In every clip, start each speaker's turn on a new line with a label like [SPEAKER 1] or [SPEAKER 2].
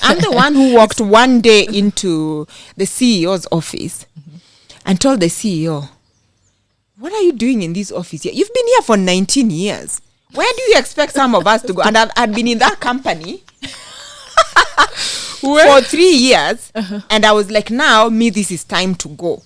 [SPEAKER 1] I'm the one who walked one day into the CEO's office and told the CEO, what are you doing in this office here? You've been here for 19 years. Where do you expect some of us to go? And I'd been in that company for 3 years. And I was like, now, this is time to go.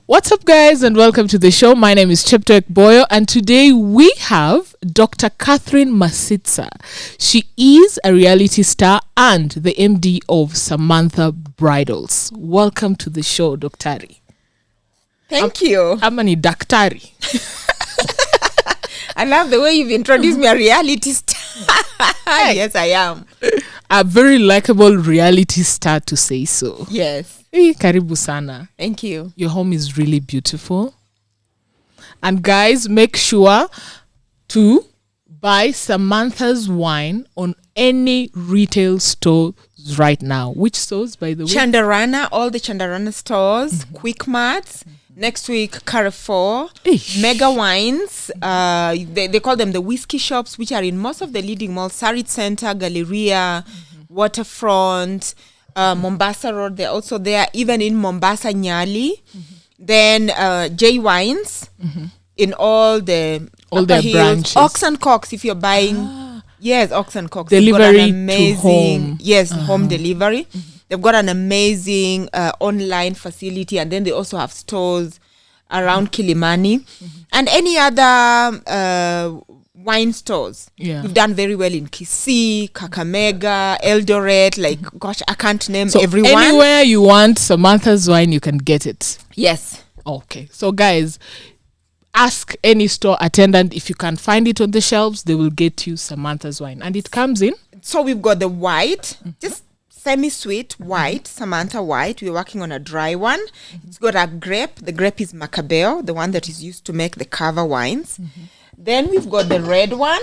[SPEAKER 2] What's up, guys, and welcome to the show. My name is Cheptek Boyo, and today we have Dr. Catherine Masitsa. She is a reality star and the MD of Samantha Bridals. Welcome to the show, Doctari.
[SPEAKER 1] Thank you.
[SPEAKER 2] Amani Daktari.
[SPEAKER 1] I love the way you've introduced me, a reality star. Yes, I am.
[SPEAKER 2] A very likable reality star, to say so.
[SPEAKER 1] Yes.
[SPEAKER 2] Karibu sana.
[SPEAKER 1] Thank you.
[SPEAKER 2] Your home is really beautiful. And guys, make sure to buy Samantha's wine on any retail store right now. Which stores, by the way?
[SPEAKER 1] Chandarana, all the Chandarana stores, Quick Marts. Next week, Carrefour, Mega Wines. They call them the whiskey shops, which are in most of the leading malls. Sarit Center, Galleria, Waterfront, Mombasa Road. They're also there, even in Mombasa, Nyali. Then J Wines in all the
[SPEAKER 2] branches.
[SPEAKER 1] Ox and Cox, if you're buying. Yes, Ox and Cox.
[SPEAKER 2] Delivery to home.
[SPEAKER 1] Yes, home delivery. They've got an amazing online facility, and then they also have stores around Kilimani and any other wine stores. We've done very well in Kisii, Kakamega, Eldoret. Gosh, I can't name everyone.
[SPEAKER 2] Anywhere you want Samantha's wine, you can get it.
[SPEAKER 1] Yes.
[SPEAKER 2] Okay. So, guys, ask any store attendant if you can find it on the shelves. They will get you Samantha's wine, and it comes in. So
[SPEAKER 1] we've got the white, just semi-sweet white, Samantha white. We're working on a dry one. It's got a grape. The grape is Macabeo, the one that is used to make the cover wines. Then we've got the red one.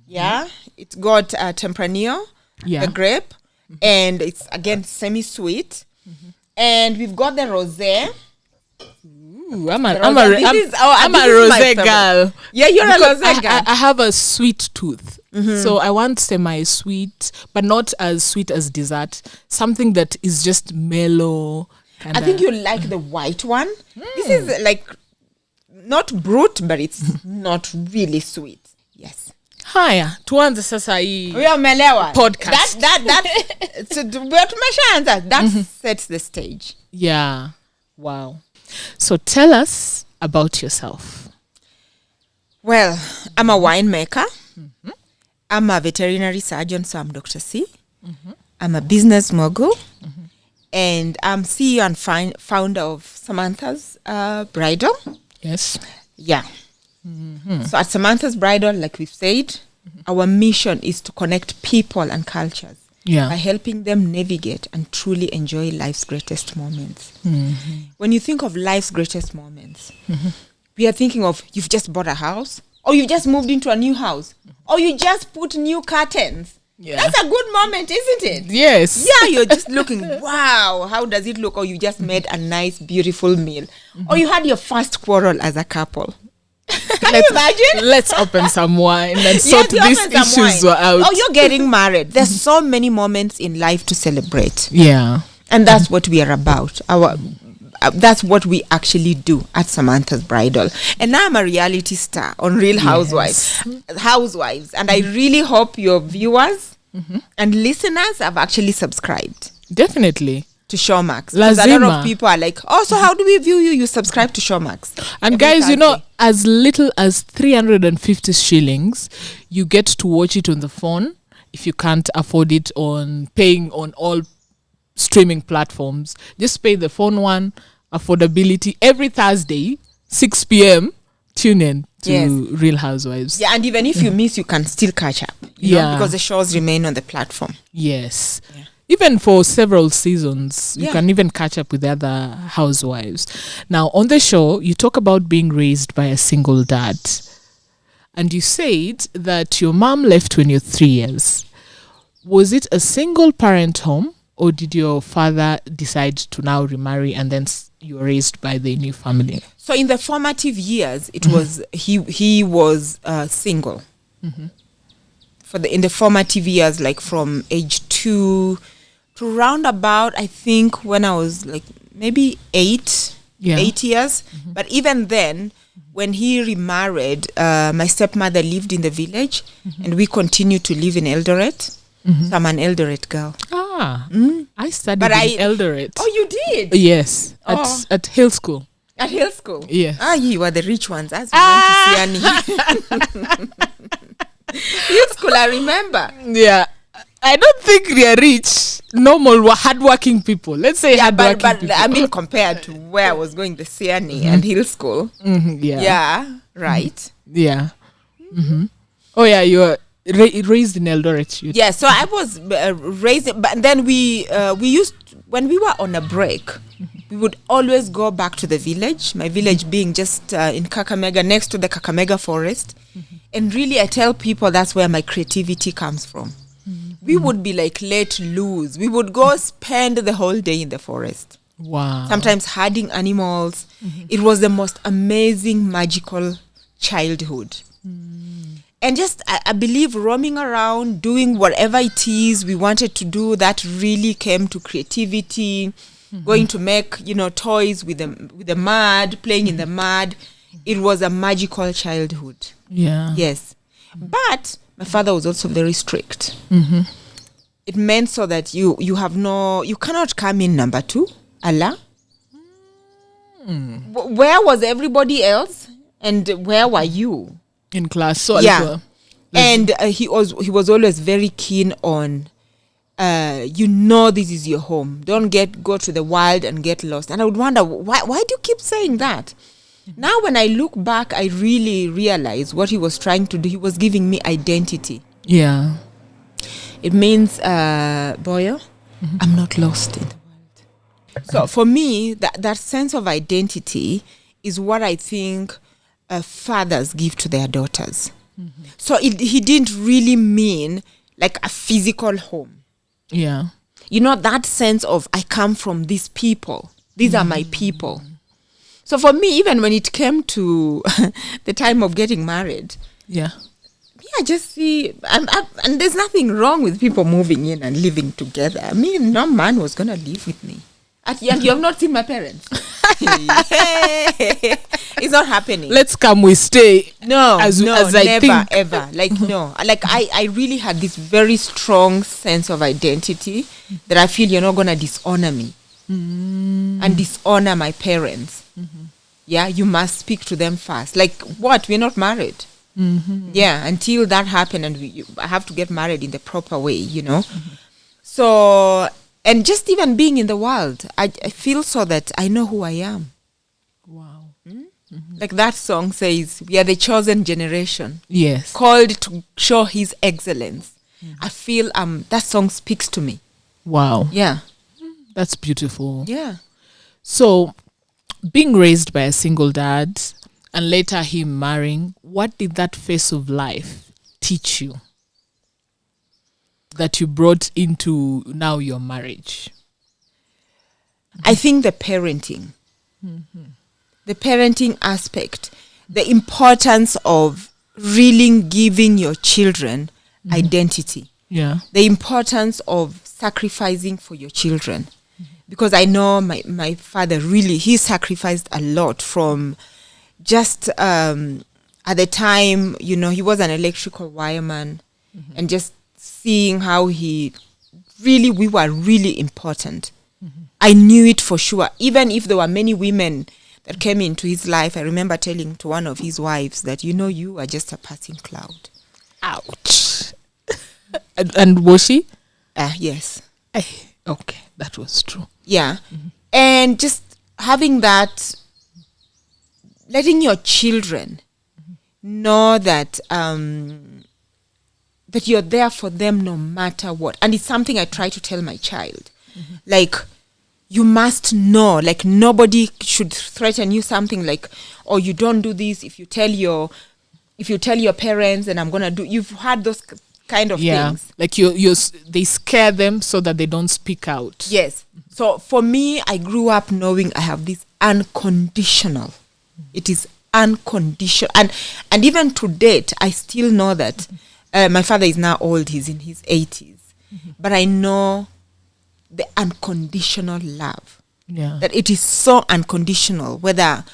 [SPEAKER 1] Yeah. It's got Tempranillo, the grape. And it's, again, semi-sweet. And we've got the rosé.
[SPEAKER 2] Ooh, I'm a rosé girl.
[SPEAKER 1] Yeah, you're a rosé girl.
[SPEAKER 2] I have a sweet tooth. So I want semi-sweet, but not as sweet as dessert. Something that is just mellow.
[SPEAKER 1] I think you like the white one. This is like not brute, but it's not really sweet. Yes.
[SPEAKER 2] Haya, tuanze sasa hii
[SPEAKER 1] podcast. That sets the stage.
[SPEAKER 2] Yeah. Wow. So tell us about yourself.
[SPEAKER 1] Well, I'm a winemaker. I'm a veterinary surgeon, so I'm Dr. C. I'm a business mogul. And I'm CEO and founder of Samantha's Bridal.
[SPEAKER 2] Yes.
[SPEAKER 1] Yeah. So at Samantha's Bridal, like we've said, our mission is to connect people and cultures by helping them navigate and truly enjoy life's greatest moments. When you think of life's greatest moments, we are thinking of you've just bought a house, or you've just moved into a new house, or you just put new curtains. Yeah. That's a good moment, isn't it?
[SPEAKER 2] Yes.
[SPEAKER 1] Yeah, you're just looking, wow, how does it look? Or you just made a nice, beautiful meal. Or you had your first quarrel as a couple. Can you imagine?
[SPEAKER 2] Let's open some wine and sort these issues out.
[SPEAKER 1] Oh, you're getting married. There's so many moments in life to celebrate.
[SPEAKER 2] Yeah.
[SPEAKER 1] And that's what we are about. That's what we actually do at Samantha's Bridal. And now I'm a reality star on Real Housewives. And I really hope your viewers and listeners have actually subscribed.
[SPEAKER 2] Definitely.
[SPEAKER 1] To Showmax. Because a lot of people are like, oh, so how do we view you? You subscribe to Showmax.
[SPEAKER 2] And guys, as little as 350 shillings, you get to watch it on the phone if you can't afford it on paying on all streaming platforms. Just pay the phone one. Affordability. Every Thursday, 6 p.m, tune in to Real Housewives.
[SPEAKER 1] Yeah, and even if you miss, you can still catch up. You know, because the shows remain on the platform.
[SPEAKER 2] Yes. Yeah. Even for several seasons, you can even catch up with the other housewives. Now, on the show, you talk about being raised by a single dad. And you said that your mom left when you're 3 years. Was it a single parent home, or did your father decide to now remarry and then you were raised by the new family?
[SPEAKER 1] So in the formative years, it was he was single. In the formative years, like from age 2 to round about, I think when I was like maybe 8 years. But even then, when he remarried, my stepmother lived in the village, and we continued to live in Eldoret. So I'm an Eldoret girl.
[SPEAKER 2] I studied in Eldoret.
[SPEAKER 1] Oh, you did?
[SPEAKER 2] Yes, at Hill School.
[SPEAKER 1] At Hill School?
[SPEAKER 2] Yes.
[SPEAKER 1] You were the rich ones. As we went to Siani. Hill School, I remember.
[SPEAKER 2] Yeah. I don't think they are rich. Normal, hardworking people. Let's say hardworking people.
[SPEAKER 1] I mean, compared to where I was going, the Siani and Hill School. Yeah, right.
[SPEAKER 2] Yeah. Oh, yeah, you were raised in Eldoret.
[SPEAKER 1] Yeah, so I was raised, but then we used, when we were on a break, we would always go back to the village, my village being just in Kakamega, next to the Kakamega forest. And really, I tell people that's where my creativity comes from. We would be like let loose. We would go spend the whole day in the forest.
[SPEAKER 2] Wow.
[SPEAKER 1] Sometimes herding animals. It was the most amazing, magical childhood. And just, I believe, roaming around, doing whatever it is we wanted to do, that really came to creativity, going to make, toys with the mud, playing in the mud. It was a magical childhood.
[SPEAKER 2] Yeah.
[SPEAKER 1] Yes. But my father was also very strict. It meant so that you cannot come in number 2, Allah. Where was everybody else, and where were you?
[SPEAKER 2] In class. So
[SPEAKER 1] yeah. And he was always very keen on, this is your home. Don't go to the wild and get lost. And I would wonder, why do you keep saying that? Now, when I look back, I really realize what he was trying to do. He was giving me identity.
[SPEAKER 2] Yeah.
[SPEAKER 1] It means, Boyo, I'm not lost in the world. So for me, that sense of identity is what I think fathers give to their daughters. So he didn't really mean like a physical home.
[SPEAKER 2] Yeah.
[SPEAKER 1] That sense of, I come from these people. These are my people. So for me, even when it came to the time of getting married, I just see, and there's nothing wrong with people moving in and living together. I mean, no man was going to live with me. And you have not seen my parents. It's not happening.
[SPEAKER 2] Let's come, we stay.
[SPEAKER 1] No,
[SPEAKER 2] as
[SPEAKER 1] never,
[SPEAKER 2] I think.
[SPEAKER 1] ever. Like, no. Like, I really had this very strong sense of identity that I feel you're not going to dishonor me and dishonor my parents. Yeah, you must speak to them first. Like, what? We're not married. Yeah, until that happened, and I have to get married in the proper way, So, and just even being in the world, I feel so that I know who I am.
[SPEAKER 2] Wow.
[SPEAKER 1] Like that song says, we are the chosen generation.
[SPEAKER 2] Yes.
[SPEAKER 1] Called to show his excellence. I feel that song speaks to me.
[SPEAKER 2] Wow.
[SPEAKER 1] Yeah.
[SPEAKER 2] That's beautiful.
[SPEAKER 1] Yeah.
[SPEAKER 2] So, being raised by a single dad and later him marrying, what did that phase of life teach you that you brought into now your marriage?
[SPEAKER 1] I think the parenting. The parenting aspect, the importance of really giving your children identity.
[SPEAKER 2] Yeah.
[SPEAKER 1] The importance of sacrificing for your children. Because I know my father really, he sacrificed a lot from just at the time, he was an electrical wireman, and just seeing how we were really important. I knew it for sure. Even if there were many women that came into his life, I remember telling to one of his wives that, you are just a passing cloud.
[SPEAKER 2] Ouch. And was she?
[SPEAKER 1] Yes.
[SPEAKER 2] Okay, that was true.
[SPEAKER 1] Yeah. And just having that, letting your children know that that you're there for them no matter what. And it's something I try to tell my child. Like, you must know, like, nobody should threaten you something like, oh, you don't do this. If you tell your if you tell your parents, and I'm gonna do. You've had those kind of things.
[SPEAKER 2] Like they scare them so that they don't speak out.
[SPEAKER 1] Yes. So for me, I grew up knowing I have this unconditional. It is unconditional, and even to date, I still know that. My father is now old; he's in his 80s, but I know the unconditional love.
[SPEAKER 2] Yeah.
[SPEAKER 1] That it is so unconditional. Whether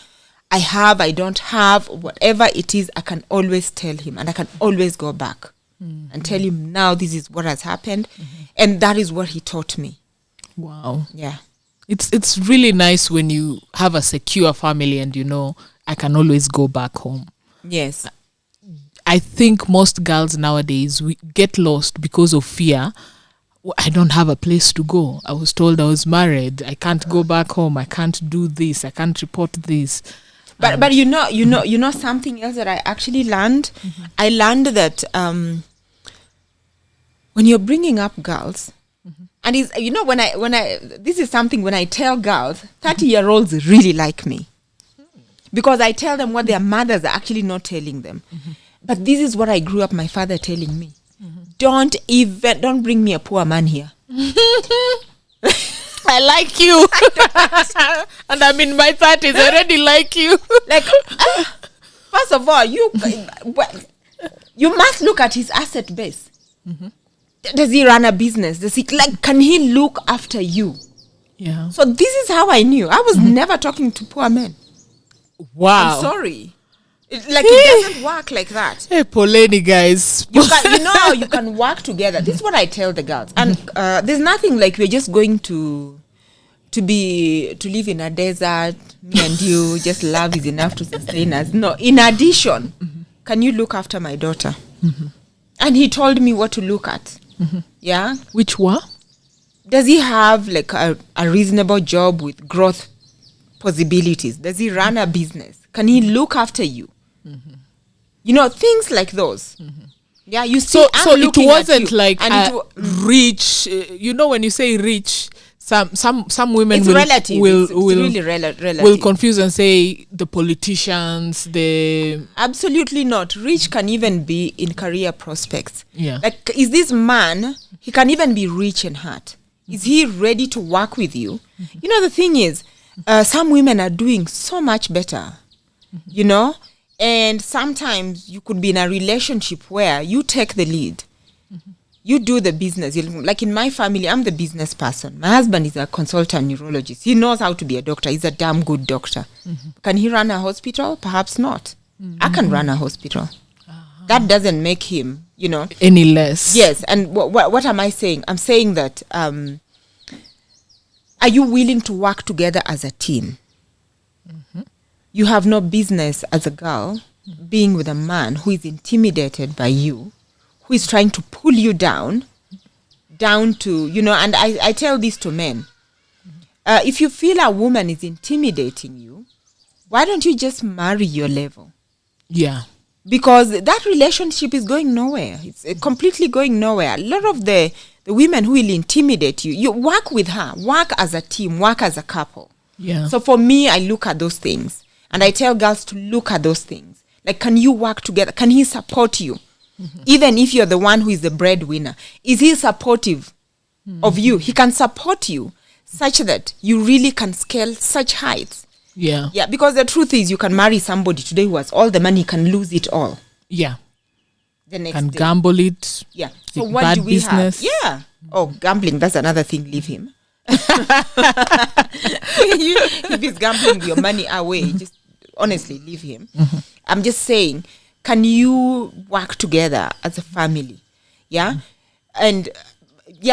[SPEAKER 1] I have, I don't have, whatever it is, I can always tell him, and I can always go back and tell him, now this is what has happened, and that is what he taught me.
[SPEAKER 2] Wow.
[SPEAKER 1] Yeah.
[SPEAKER 2] It's really nice when you have a secure family and you know I can always go back home.
[SPEAKER 1] Yes.
[SPEAKER 2] I think most girls nowadays we get lost because of fear. I don't have a place to go. I was told I was married. I can't go back home. I can't do this. I can't report this.
[SPEAKER 1] But you know something else that I actually learned. I learned that when you're bringing up girls, and it's, when I this is something when I tell girls, 30-year-olds really like me, because I tell them what their mothers are actually not telling them. But this is what I grew up my father telling me. Don't bring me a poor man here.
[SPEAKER 2] I like you. And I'm in my 30s. I already like you.
[SPEAKER 1] Like, first of all, you must look at his asset base. Does he run a business? Can he look after you?
[SPEAKER 2] Yeah.
[SPEAKER 1] So this is how I knew. I was never talking to poor men.
[SPEAKER 2] Wow.
[SPEAKER 1] I'm sorry. It doesn't work like that.
[SPEAKER 2] Hey, Poleni, guys.
[SPEAKER 1] You can work together. This is what I tell the girls. And there's nothing like we're just going to live in a desert. Me and you, just love is enough to sustain us. No, in addition, can you look after my daughter? And he told me what to look at. Yeah.
[SPEAKER 2] Which one?
[SPEAKER 1] Does he have like a reasonable job with growth possibilities? Does he run a business? Can he look after you? Things like those. Yeah, you see.
[SPEAKER 2] So it wasn't like rich. When you say rich, some women
[SPEAKER 1] it's relative. It's really relative.
[SPEAKER 2] Will confuse and say the politicians.
[SPEAKER 1] Absolutely not. Rich can even be in career prospects.
[SPEAKER 2] Yeah.
[SPEAKER 1] Like, is this man? He can even be rich in heart. Is he ready to work with you? The thing is, some women are doing so much better. And sometimes you could be in a relationship where you take the lead. You do the business. Like in my family, I'm the business person. My husband is a consultant neurologist. He knows how to be a doctor. He's a damn good doctor. Can he run a hospital? Perhaps not. I can run a hospital. That doesn't make him,
[SPEAKER 2] any less.
[SPEAKER 1] Yes. And what am I saying? I'm saying that are you willing to work together as a team? You have no business as a girl being with a man who is intimidated by you, who is trying to pull you down to, and I tell this to men. If you feel a woman is intimidating you, why don't you just marry your level?
[SPEAKER 2] Yeah.
[SPEAKER 1] Because that relationship is going nowhere. It's completely going nowhere. A lot of the women who will intimidate you, you work with her, work as a team, work as a couple.
[SPEAKER 2] Yeah.
[SPEAKER 1] So for me, I look at those things. And I tell girls to look at those things. Like, can you work together? Can he support you? Even if you're the one who is the breadwinner. Is he supportive of you? He can support you such that you really can scale such heights.
[SPEAKER 2] Yeah.
[SPEAKER 1] Yeah, because the truth is you can marry somebody today who has all the money, can lose it all.
[SPEAKER 2] Yeah.
[SPEAKER 1] The next
[SPEAKER 2] can
[SPEAKER 1] day.
[SPEAKER 2] Gamble it.
[SPEAKER 1] Yeah. So what do we
[SPEAKER 2] business.
[SPEAKER 1] have? Yeah. Oh, gambling, that's another thing. Leave him. If he's gambling your money away, just honestly leave him. I'm just saying, can you work together as a family? Yeah. And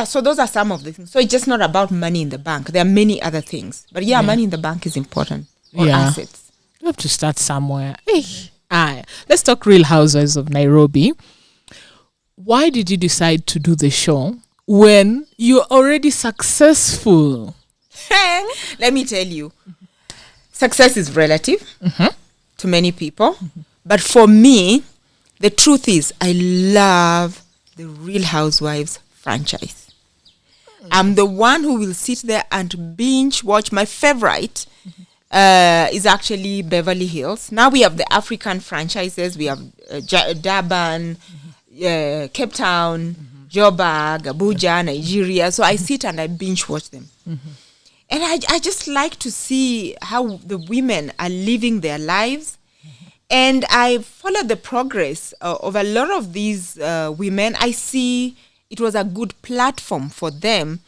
[SPEAKER 1] so those are some of the things. So it's just not about money in the bank. There are many other things, but money in the bank is important, or assets.
[SPEAKER 2] You have to start somewhere. Let's talk Real Housewives of Nairobi. Why did you decide to do the show when you're already successful?
[SPEAKER 1] Let me tell you, success is relative to many people. But for me, the truth is I love the Real Housewives franchise. I'm the one who will sit there and binge watch my favorite. is actually Beverly Hills. Now we have the African franchises. We have Durban, Cape Town, Joburg, Abuja, Nigeria. So I sit and I binge watch them. And I just like to see how the women are living their lives. And I follow the progress of a lot of these women. I see it was a good platform for them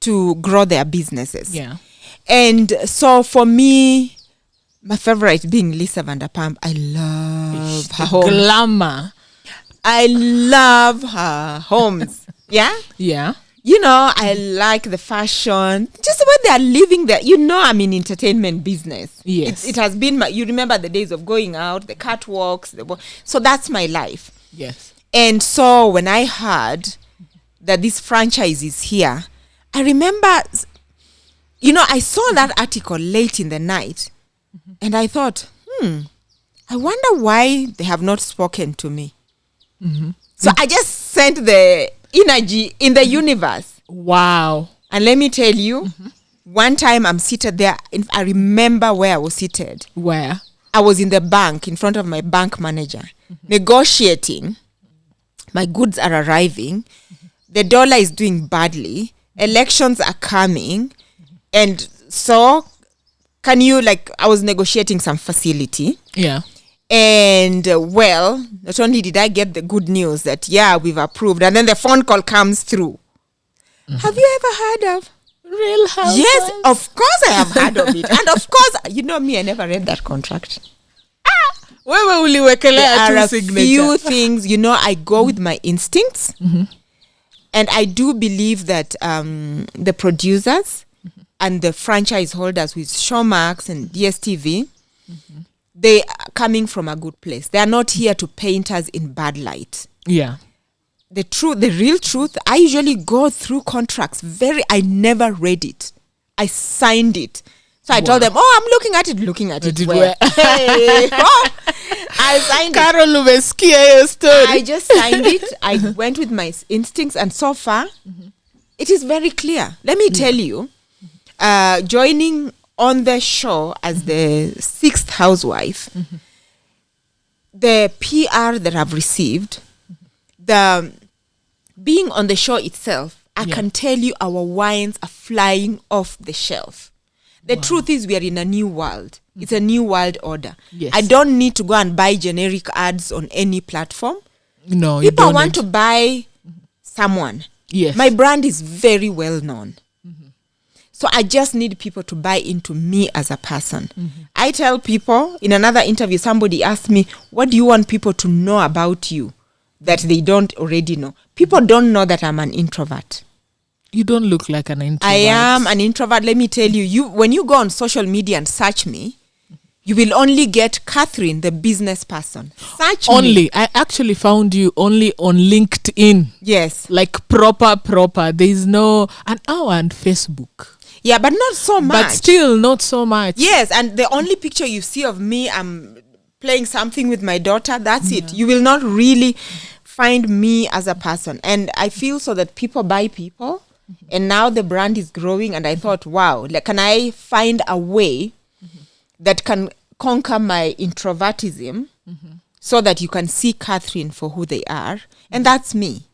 [SPEAKER 1] to grow their businesses.
[SPEAKER 2] Yeah.
[SPEAKER 1] And so for me, my favorite being Lisa Vanderpump. I love her homes.
[SPEAKER 2] Glamour.
[SPEAKER 1] I love her homes. Yeah?
[SPEAKER 2] Yeah.
[SPEAKER 1] You know, I like the fashion. Just the way they are living there. You know, I'm in entertainment business.
[SPEAKER 2] Yes.
[SPEAKER 1] It has been, you remember the days of going out, the catwalks. So that's my life.
[SPEAKER 2] Yes.
[SPEAKER 1] And so when I heard that this franchise is here, I remember, you know, I saw that article late in the night. And I thought, I wonder why they have not spoken to me. So I just sent the energy in the universe.
[SPEAKER 2] Wow.
[SPEAKER 1] And let me tell you, one time I'm seated there. I remember where I was seated.
[SPEAKER 2] Where?
[SPEAKER 1] I was in the bank in front of my bank manager, negotiating. My goods are arriving. The dollar is doing badly. Elections are coming. And so, can you, I was negotiating some facility.
[SPEAKER 2] Yeah.
[SPEAKER 1] And, well, not only did I get the good news that, yeah, we've approved, and then the phone call comes through. Have you ever heard of
[SPEAKER 2] Real Housewives?
[SPEAKER 1] Yes, of course I have heard of it. And of course, you know me, I never read that contract. There are a few things, you know, I go with my instincts. And I do believe that the producers and the franchise holders with Showmax and DSTV, they are coming from a good place. They are not here to paint us in bad light.
[SPEAKER 2] Yeah.
[SPEAKER 1] The real truth, I usually go through contracts. I never read it. I signed it. So I told them, I'm looking at it. Where? Hey, I signed it. I just signed it. I went with my instincts, and so far, it is very clear. Let me tell you, joining on the show as the 6th housewife, the PR that I've received, the being on the show itself, I can tell you our wines are flying off the shelf. The truth is we are in a new world. It's a new world order.
[SPEAKER 2] Yes.
[SPEAKER 1] I don't need to go and buy generic ads on any platform.
[SPEAKER 2] No,
[SPEAKER 1] you don't. People want to buy someone.
[SPEAKER 2] Yes.
[SPEAKER 1] My brand is very well known. So I just need people to buy into me as a person. I tell people, in another interview, somebody asked me, what do you want people to know about you that they don't already know? People don't know that I'm an introvert.
[SPEAKER 2] You don't look like an introvert.
[SPEAKER 1] I am an introvert. Let me tell you, when you go on social media and search me, you will only get Catherine, the business person. Search me.
[SPEAKER 2] I actually found you only on LinkedIn.
[SPEAKER 1] Yes.
[SPEAKER 2] Like proper. There is no, and Facebook.
[SPEAKER 1] Yeah, but not so much.
[SPEAKER 2] But still not so much.
[SPEAKER 1] Yes, and the only picture you see of me, I'm playing something with my daughter. That's it. You will not really find me as a person. And I feel so that people buy people. And now the brand is growing. And I thought, wow, can I find a way that can conquer my introvertism so that you can see Catherine for who they are? And that's me.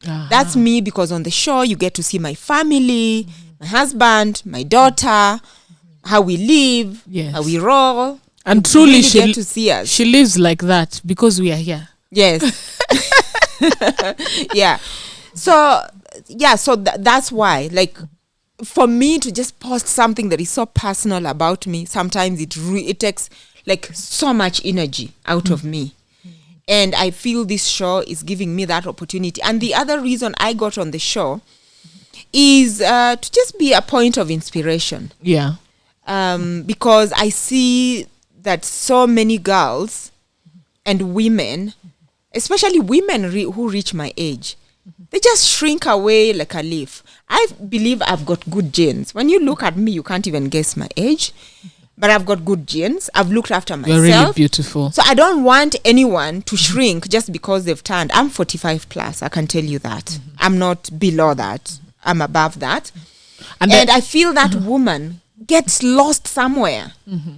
[SPEAKER 1] That's me, because on the show, you get to see my family, my husband, my daughter, how we live, how we roll.
[SPEAKER 2] And truly,
[SPEAKER 1] really get to see us.
[SPEAKER 2] She lives like that because we are here.
[SPEAKER 1] Yes. Yeah. So, that's why, for me to just post something that is so personal about me, sometimes it takes, so much energy out of me. And I feel this show is giving me that opportunity. And the other reason I got on the show is to just be a point of inspiration.
[SPEAKER 2] Yeah.
[SPEAKER 1] Because I see that so many girls and women, especially women who reach my age, they just shrink away like a leaf. I believe I've got good genes. When you look at me, you can't even guess my age. But I've got good genes. I've looked after myself.
[SPEAKER 2] You're really beautiful.
[SPEAKER 1] So I don't want anyone to shrink just because they've turned. I'm 45 plus. I can tell you that. I'm not below that. I'm above that. And I feel that woman gets lost somewhere.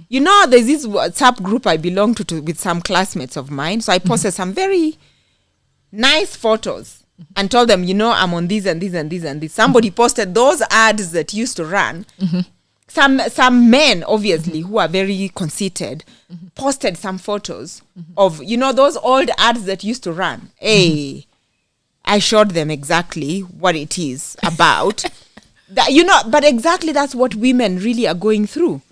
[SPEAKER 1] You know, there's this WhatsApp group I belong to with some classmates of mine. So I posted some very nice photos and told them, you know, I'm on this and this and this and this. Somebody posted those ads that used to run. Some men, obviously, who are very conceited, posted some photos of, you know, those old ads that used to run. Hey, I showed them exactly what it is about. That, you know, but exactly that's what women really are going through.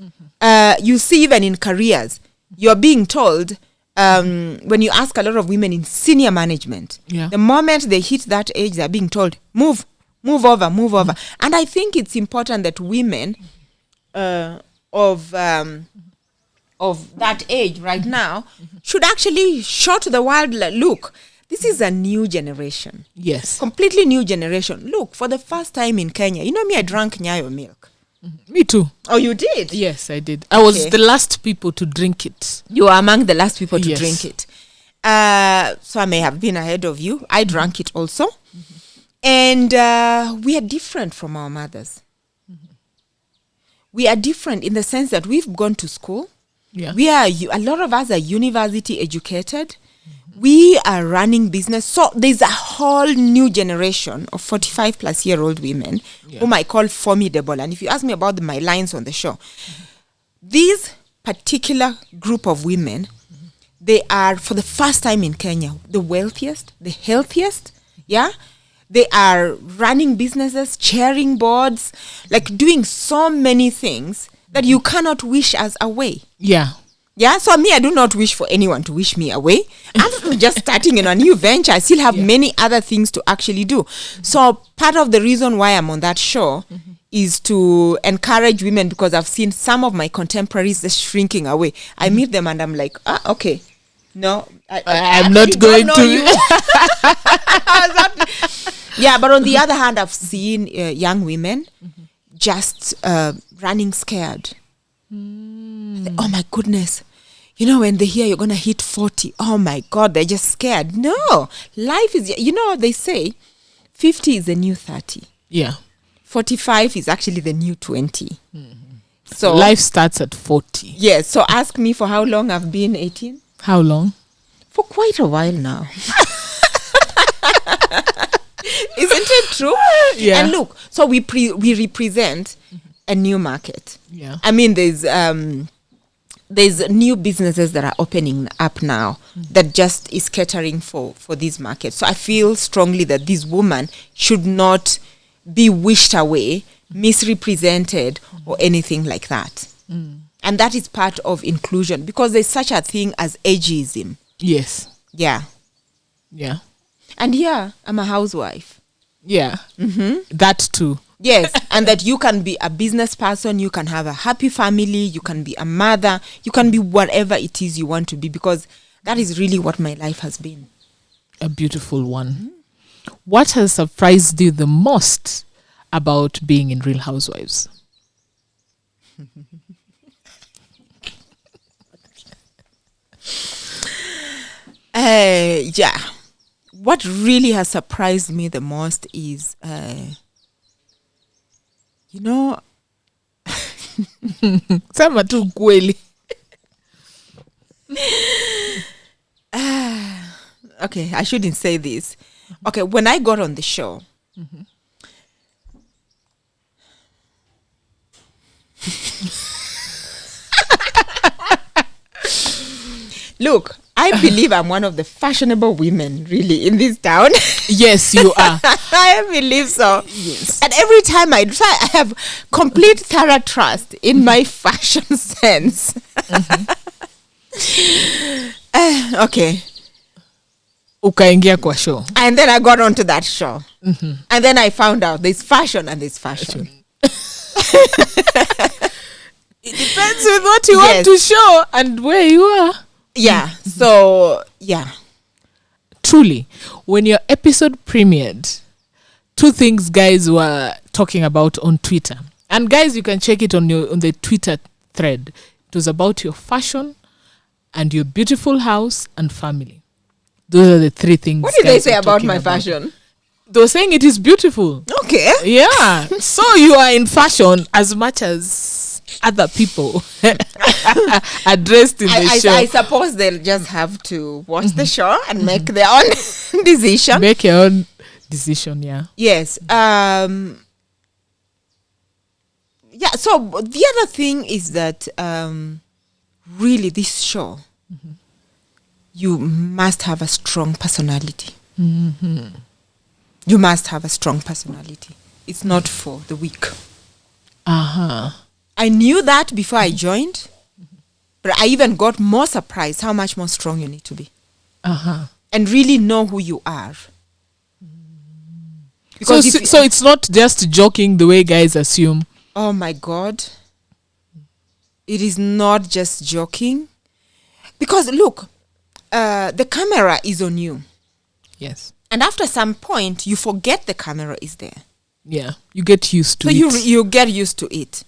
[SPEAKER 1] You see, even in careers, you're being told, when you ask a lot of women in senior management, the moment they hit that age, they're being told, move over. And I think it's important that women of that age right now should actually show to the world, look, this is a new generation.
[SPEAKER 2] Yes.
[SPEAKER 1] Completely new generation. Look, for the first time in Kenya, you know me, I drank Nyayo milk.
[SPEAKER 2] Me too.
[SPEAKER 1] Oh, you did?
[SPEAKER 2] Yes, I did. I was the last people to drink it.
[SPEAKER 1] You were among the last people to drink it. So I may have been ahead of you. I drank it also. And we are different from our mothers. We are different in the sense that we've gone to school.
[SPEAKER 2] Yeah.
[SPEAKER 1] A lot of us are university educated. We are running business. So there's a whole new generation of 45 plus year old women whom I call formidable. And if you ask me about my lines on the show, these particular group of women, they are, for the first time in Kenya, the wealthiest, the healthiest. Yeah. They are running businesses, chairing boards, like doing so many things that you cannot wish us away.
[SPEAKER 2] Yeah.
[SPEAKER 1] Yeah, so me, I do not wish for anyone to wish me away. I'm just starting in a new venture. I still have many other things to actually do. So part of the reason why I'm on that show is to encourage women, because I've seen some of my contemporaries just shrinking away. I meet them and I'm like, okay, no,
[SPEAKER 2] I'm not going to.
[SPEAKER 1] Yeah, but on the other hand, I've seen young women just running scared. Oh my goodness. You know, when they hear you're going to hit 40, oh my God, they're just scared. No, life is, you know, they say 50 is the new 30.
[SPEAKER 2] Yeah.
[SPEAKER 1] 45 is actually the new 20. So
[SPEAKER 2] life starts at 40.
[SPEAKER 1] Yes. So ask me for how long I've been 18.
[SPEAKER 2] How long?
[SPEAKER 1] For quite a while now. Isn't it true?
[SPEAKER 2] Yeah.
[SPEAKER 1] And look, so we represent a new market.
[SPEAKER 2] Yeah.
[SPEAKER 1] I mean, there's new businesses that are opening up now that just is catering for these markets. So I feel strongly that this woman should not be wished away, misrepresented, or anything like that. And that is part of inclusion, because there's such a thing as ageism.
[SPEAKER 2] Yes.
[SPEAKER 1] Yeah.
[SPEAKER 2] Yeah.
[SPEAKER 1] And yeah, I'm a housewife.
[SPEAKER 2] Yeah. That too.
[SPEAKER 1] Yes, and that you can be a business person, you can have a happy family, you can be a mother, you can be whatever it is you want to be, because that is really what my life has been.
[SPEAKER 2] A beautiful one. What has surprised you the most about being in Real Housewives?
[SPEAKER 1] Yeah. What really has surprised me the most is, you know,
[SPEAKER 2] Sema tu kweli.
[SPEAKER 1] Okay, I shouldn't say this. Okay, when I got on the show, look, I believe I'm one of the fashionable women, really, in this town.
[SPEAKER 2] Yes, you are.
[SPEAKER 1] I believe so.
[SPEAKER 2] Yes.
[SPEAKER 1] And every time I try, I have complete thorough trust in my fashion sense. Okay.
[SPEAKER 2] Ukaingia kwa show.
[SPEAKER 1] And then I got onto that show. And then I found out there's fashion and there's fashion.
[SPEAKER 2] It depends on what you want to show and where you are.
[SPEAKER 1] Yeah. So, yeah.
[SPEAKER 2] Truly, when your episode premiered, two things guys were talking about on Twitter. And guys, you can check it on the Twitter thread. It was about your fashion and your beautiful house and family. Those are the three things.
[SPEAKER 1] What did they say about my fashion?
[SPEAKER 2] They were saying it is beautiful.
[SPEAKER 1] Okay.
[SPEAKER 2] Yeah. So you are in fashion as much as other people addressed in the show?
[SPEAKER 1] I suppose they'll just have to watch the show and make their own decision.
[SPEAKER 2] Make your own decision, yeah.
[SPEAKER 1] Yes. Yeah, so the other thing is that really this show, you must have a strong personality. You must have a strong personality. It's not for the weak. I knew that before I joined, but I even got more surprised how much more strong you need to be. And really know who you are.
[SPEAKER 2] Because so it's not just joking the way guys assume.
[SPEAKER 1] Oh my God. It is not just joking. Because look, the camera is on you.
[SPEAKER 2] Yes.
[SPEAKER 1] And after some point, you forget the camera is there.
[SPEAKER 2] Yeah. You get used to it.
[SPEAKER 1] So you get used to it.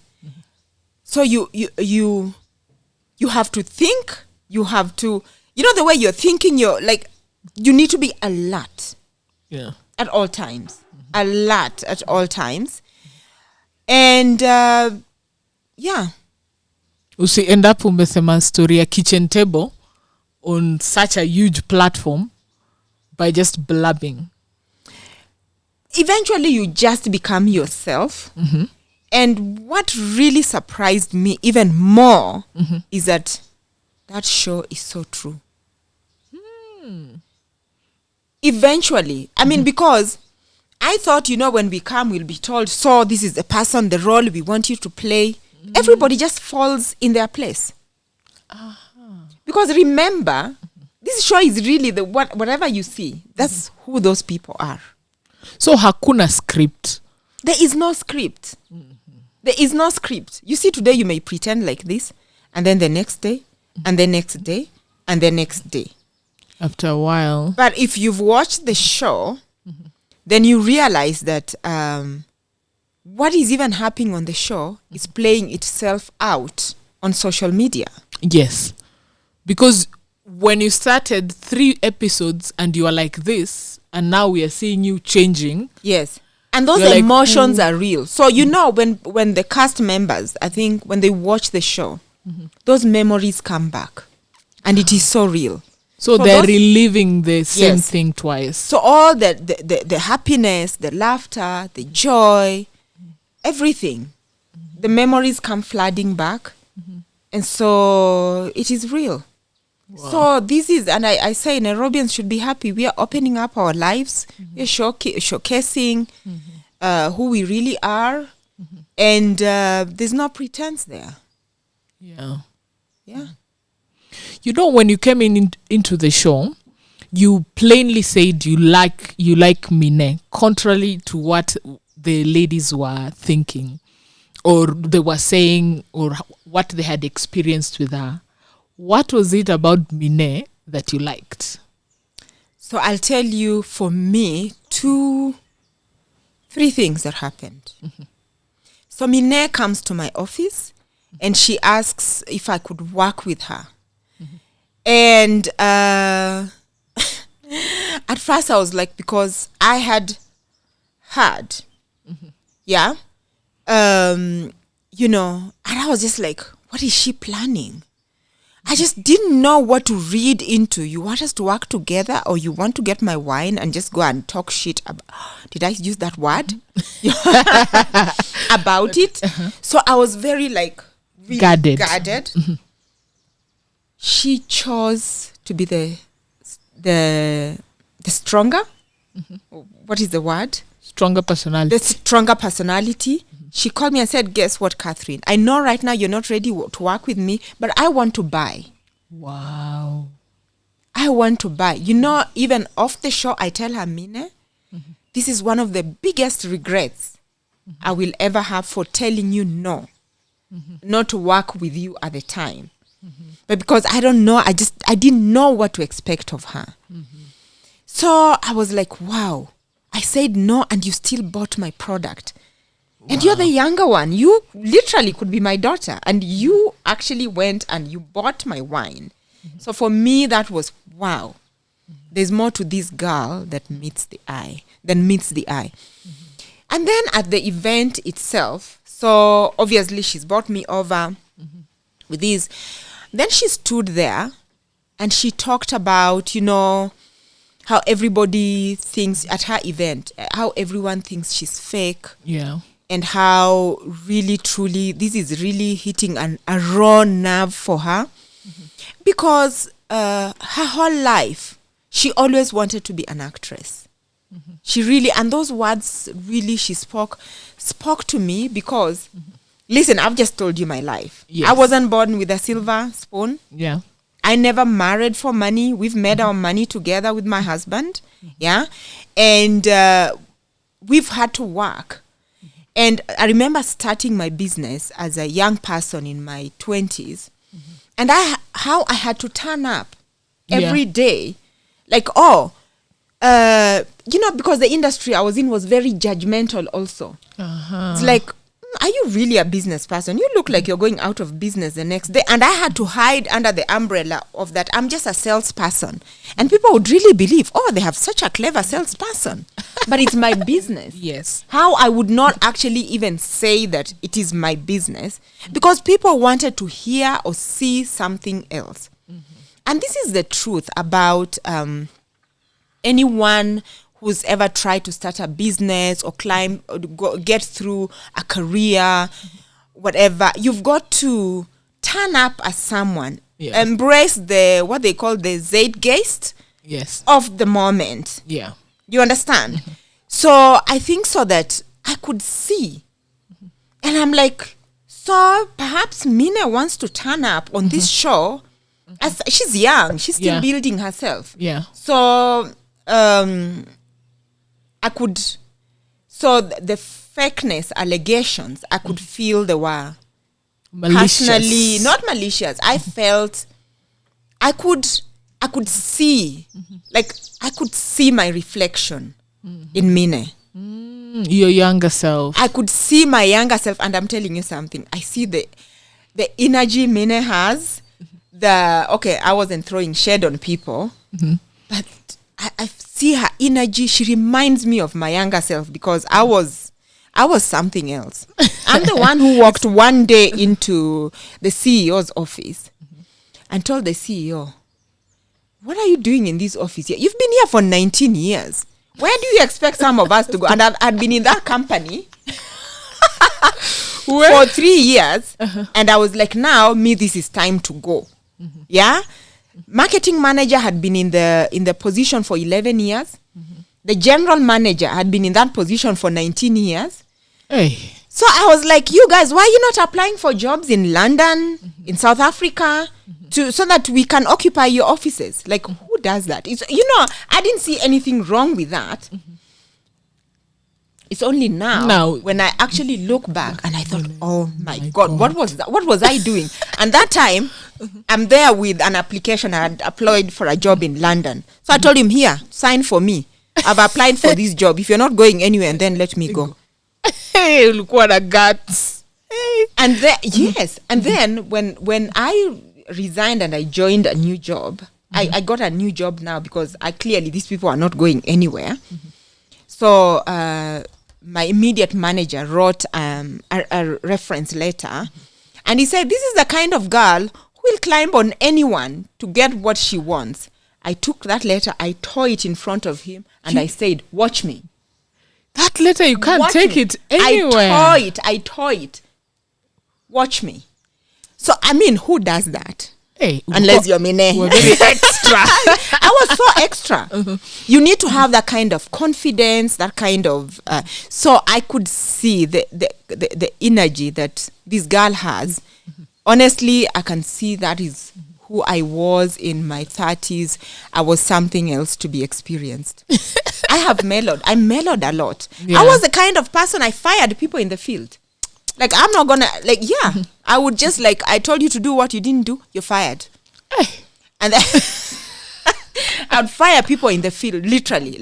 [SPEAKER 1] So you have to think. You have to, the way you're thinking, you're like, you need to be alert.
[SPEAKER 2] Yeah.
[SPEAKER 1] At all times. Alert at all times. And yeah.
[SPEAKER 2] Usi end up umesema story ya kitchen table on such a huge platform by just blabbing.
[SPEAKER 1] Eventually you just become yourself. And what really surprised me even more is that show is so true. Eventually. I mean, because I thought, when we come, we'll be told, so this is the person, the role we want you to play. Everybody just falls in their place. Because remember, this show is really whatever you see, that's who those people are.
[SPEAKER 2] So hakuna script.
[SPEAKER 1] There is no script. There is no script. You see, today you may pretend like this, and then the next day, and the next day, and the next day.
[SPEAKER 2] After a while.
[SPEAKER 1] But if you've watched the show, then you realize that what is even happening on the show is playing itself out on social media.
[SPEAKER 2] Yes. Because when you started 3 episodes and you are like this, and now we are seeing you changing.
[SPEAKER 1] Yes. And those emotions are real. So, when the cast members, I think, when they watch the show, those memories come back. And it is so real.
[SPEAKER 2] So they're reliving the same thing twice.
[SPEAKER 1] So all the happiness, the laughter, the joy, everything, the memories come flooding back. And so it is real. Wow. So this is, and I say Nairobians should be happy. We are opening up our lives. We are showcasing who we really are. And there's no pretense there.
[SPEAKER 2] Yeah.
[SPEAKER 1] Yeah.
[SPEAKER 2] When you came into the show, you plainly said you like Mine, contrary to what the ladies were thinking, or they were saying, or what they had experienced with her. What was it about Mine that you liked?
[SPEAKER 1] So I'll tell you, for me, 3 things that happened. So Mine comes to my office and she asks if I could work with her. And at first I was like, because I had heard, and I was just like, what is she planning? I just didn't know what to read into. You want us to work together, or you want to get my wine and just go and talk shit about, did I use that word? About it. So I was very really guarded. She chose to be the stronger. What is the word?
[SPEAKER 2] Stronger personality.
[SPEAKER 1] The stronger personality. She called me and said, guess what, Catherine? I know right now you're not ready to work with me, but I want to buy.
[SPEAKER 2] Wow.
[SPEAKER 1] I want to buy. Even off the show, I tell her, Mine, this is one of the biggest regrets I will ever have for telling you no, not to work with you at the time. But because I don't know, I didn't know what to expect of her. So I was like, wow, I said no and you still bought my product. Wow. And you're the younger one. You literally could be my daughter. And you actually went and you bought my wine. So for me, that was, wow. There's more to this girl that meets the eye. And then at the event itself, So obviously she's brought me over with these. Then she stood there and she talked about, how everybody thinks at her event, how everyone thinks she's fake.
[SPEAKER 2] Yeah.
[SPEAKER 1] And how really, truly, this is really hitting a raw nerve for her. Because her whole life, she always wanted to be an actress. She really, and those words really she spoke to me because, listen, I've just told you my life. Yes. I wasn't born with a silver spoon.
[SPEAKER 2] Yeah.
[SPEAKER 1] I never married for money. We've made our money together with my husband. Yeah. And we've had to work. And I remember starting my business as a young person in my 20s. And how I had to turn up every day. Like, because the industry I was in was very judgmental also. It's like, are you really a business person? You look like you're going out of business the next day. And I had to hide under the umbrella of that. I'm just a salesperson. And people would really believe, they have such a clever salesperson. But it's my business.
[SPEAKER 2] Yes.
[SPEAKER 1] How I would not actually even say that it is my business because people wanted to hear or see something else. And this is the truth about anyone who's ever tried to start a business or climb or get through a career, whatever. You've got to turn up as someone, embrace what they call the zeitgeist of the moment.
[SPEAKER 2] Yeah.
[SPEAKER 1] You understand? So I think so that I could see. And I'm like, so perhaps Mina wants to turn up on this show. As she's young. She's still building herself.
[SPEAKER 2] Yeah.
[SPEAKER 1] So I could, the fakeness allegations, I could feel they were
[SPEAKER 2] malicious.
[SPEAKER 1] Personally, not malicious. I felt, I could see, like I could see my reflection in Mine.
[SPEAKER 2] Your younger self.
[SPEAKER 1] I could see my younger self, and I'm telling you something. I see the energy Mine has. I wasn't throwing shade on people, but I see her energy. She reminds me of my younger self because I was something else. I'm the one who walked one day into the CEO's office and told the CEO, "What are you doing in this office here? You've been here for 19 years. Where do you expect some of us to go?" And I'd been in that company for 3 years, and I was like, "Now, this is time to go." Yeah. Marketing manager had been in the position for 11 years. The general manager had been in that position for 19 years.
[SPEAKER 2] Hey.
[SPEAKER 1] So I was like, you guys, why are you not applying for jobs in London, in South Africa, so that we can occupy your offices? Like, who does that? It's, I didn't see anything wrong with that. It's only now when I actually look back and I thought, oh my God, what was that? What was I doing? And that time, I'm there with an application. I had applied for a job in London. So I told him, here, sign for me. I've applied for this job. If you're not going anywhere, then let me go.
[SPEAKER 2] Hey, look what I got.
[SPEAKER 1] And then, and then when I resigned and I joined a new job, I got a new job now because clearly these people are not going anywhere. So my immediate manager wrote a reference letter, and he said, "This is the kind of girl who will climb on anyone to get what she wants." I took that letter, I tore it in front of him, and I said, "Watch me."
[SPEAKER 2] That letter, you can't take it anywhere.
[SPEAKER 1] I tore it. Watch me. So, who does that?
[SPEAKER 2] Hey,
[SPEAKER 1] unless you're Mine.
[SPEAKER 2] We're very extra.
[SPEAKER 1] I was so extra. You need to have that kind of confidence, that kind of... so I could see the energy that this girl has. Honestly, I can see that is who I was in my 30s. I was something else to be experienced. I have mellowed. I mellowed a lot. Yeah. I was the kind of person I fired people in the field. Like, I'm not gonna, I would just, I told you to do what you didn't do, you're fired. And then I'd fire people in the field, literally.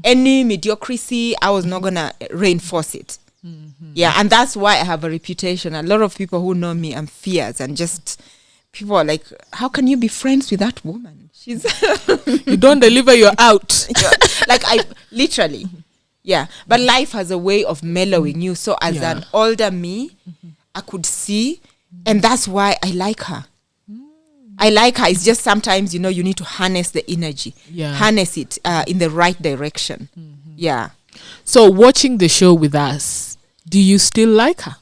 [SPEAKER 1] Any mediocrity, I was not gonna reinforce it. Yeah, and that's why I have a reputation. A lot of people who know me, I'm fierce, and just people are like, how can you be friends with that woman? She's
[SPEAKER 2] you don't deliver, you're out.
[SPEAKER 1] I literally. Yeah. But life has a way of mellowing you. So as an older me, I could see, and that's why I like her. I like her. It's just sometimes, you need to harness the energy, harness it in the right direction. Yeah.
[SPEAKER 2] So watching the show with us, do you still like her?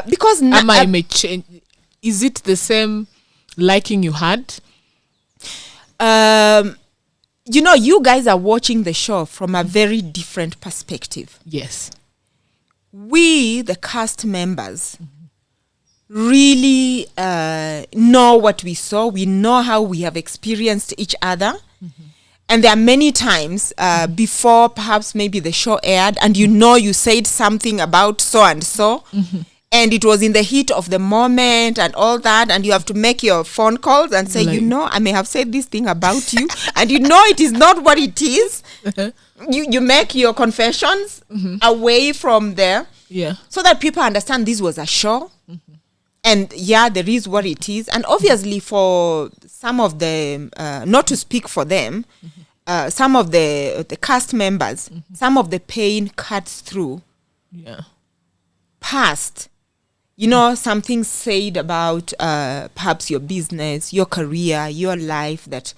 [SPEAKER 1] Because
[SPEAKER 2] I may change. Is it the same liking you had?
[SPEAKER 1] You guys are watching the show from a very different perspective.
[SPEAKER 2] Yes.
[SPEAKER 1] We, the cast members, really know what we saw. We know how we have experienced each other. And there are many times before perhaps maybe the show aired, and you said something about so and so, and it was in the heat of the moment and all that, and you have to make your phone calls and say, I may have said this thing about you, and it is not what it is. You make your confessions away from there, so that people understand this was a show. And there is what it is. And obviously for some of the, not to speak for them, some of the cast members, some of the pain cuts through past, something said about perhaps your business, your career, your life that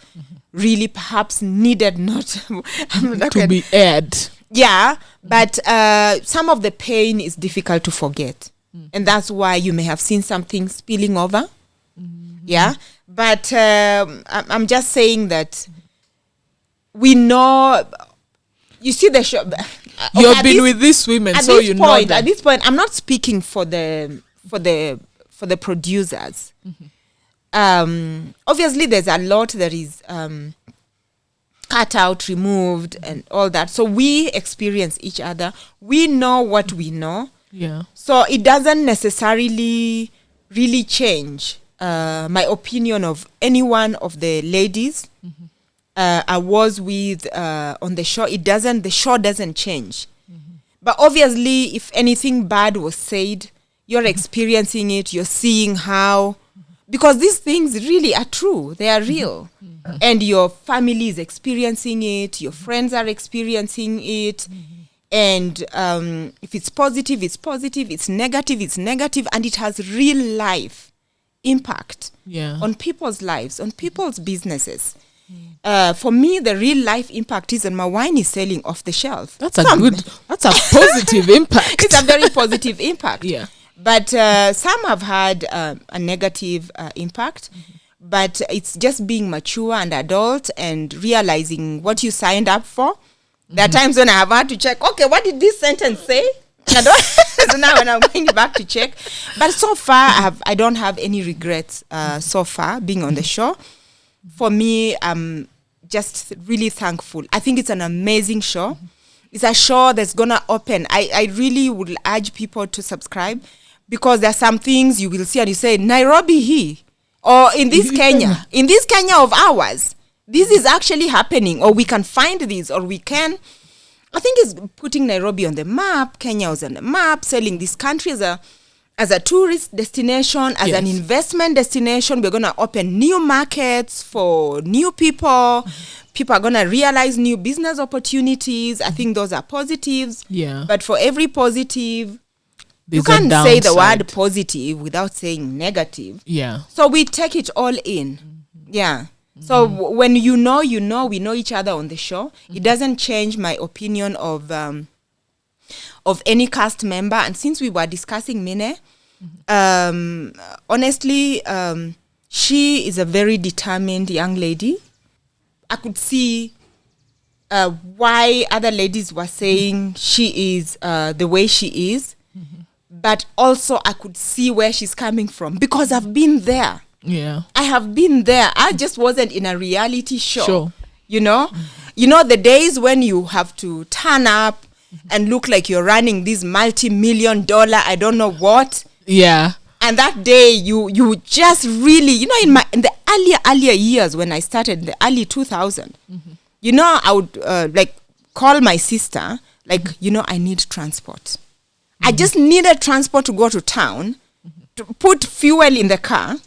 [SPEAKER 1] really perhaps needed not
[SPEAKER 2] to be aired.
[SPEAKER 1] Yeah, but some of the pain is difficult to forget. And that's why you may have seen something spilling over. Yeah. But I'm just saying that we know, you see the show.
[SPEAKER 2] You've been with these women, so you know that.
[SPEAKER 1] At this point, I'm not speaking for the producers. Obviously, there's a lot that is cut out, removed, and all that. So we experience each other. We know what we know.
[SPEAKER 2] Yeah.
[SPEAKER 1] So it doesn't necessarily really change my opinion of any one of the ladies I was with on the show. The show doesn't change. But obviously, if anything bad was said, you're experiencing it, you're seeing how, because these things really are true, they are real. And your family is experiencing it, your friends are experiencing it. And if it's positive, it's positive. It's negative. And it has real life impact on people's lives, on people's businesses. For me, the real life impact is that my wine is selling off the shelf.
[SPEAKER 2] That's a positive impact.
[SPEAKER 1] It's a very positive impact.
[SPEAKER 2] Yeah.
[SPEAKER 1] But some have had a negative impact. But it's just being mature and adult and realizing what you signed up for. There are times when I have had to check, okay, what did this sentence say? So now when I'm going back to check. But so far, I don't have any regrets so far being on the show. For me, I'm just really thankful. I think it's an amazing show. It's a show that's going to open. I really would urge people to subscribe because there are some things you will see and you say, Nairobi or in this Kenya of ours. This is actually happening, or we can find this, or we can. I think it's putting Nairobi on the map. Kenya is on the map, selling this country as a tourist destination, as an investment destination. We're going to open new markets for new people. People are going to realize new business opportunities. I think those are positives. Yeah. But for every positive, you can't say the word positive without saying negative. Yeah. So we take it all in. Yeah. So when we know each other on the show. It doesn't change my opinion of any cast member. And since we were discussing Mine, honestly, she is a very determined young lady. I could see why other ladies were saying she is the way she is. But also I could see where she's coming from because I've been there. Yeah, I have been there. I just wasn't in a reality show. Sure. You know the days when you have to turn up and look like you're running this multi-million-dollar, I don't know what. Yeah. And that day you just really, in the earlier years when I started, the early 2000, I would call my sister, I need transport. I just needed transport to go to town, to put fuel in the car.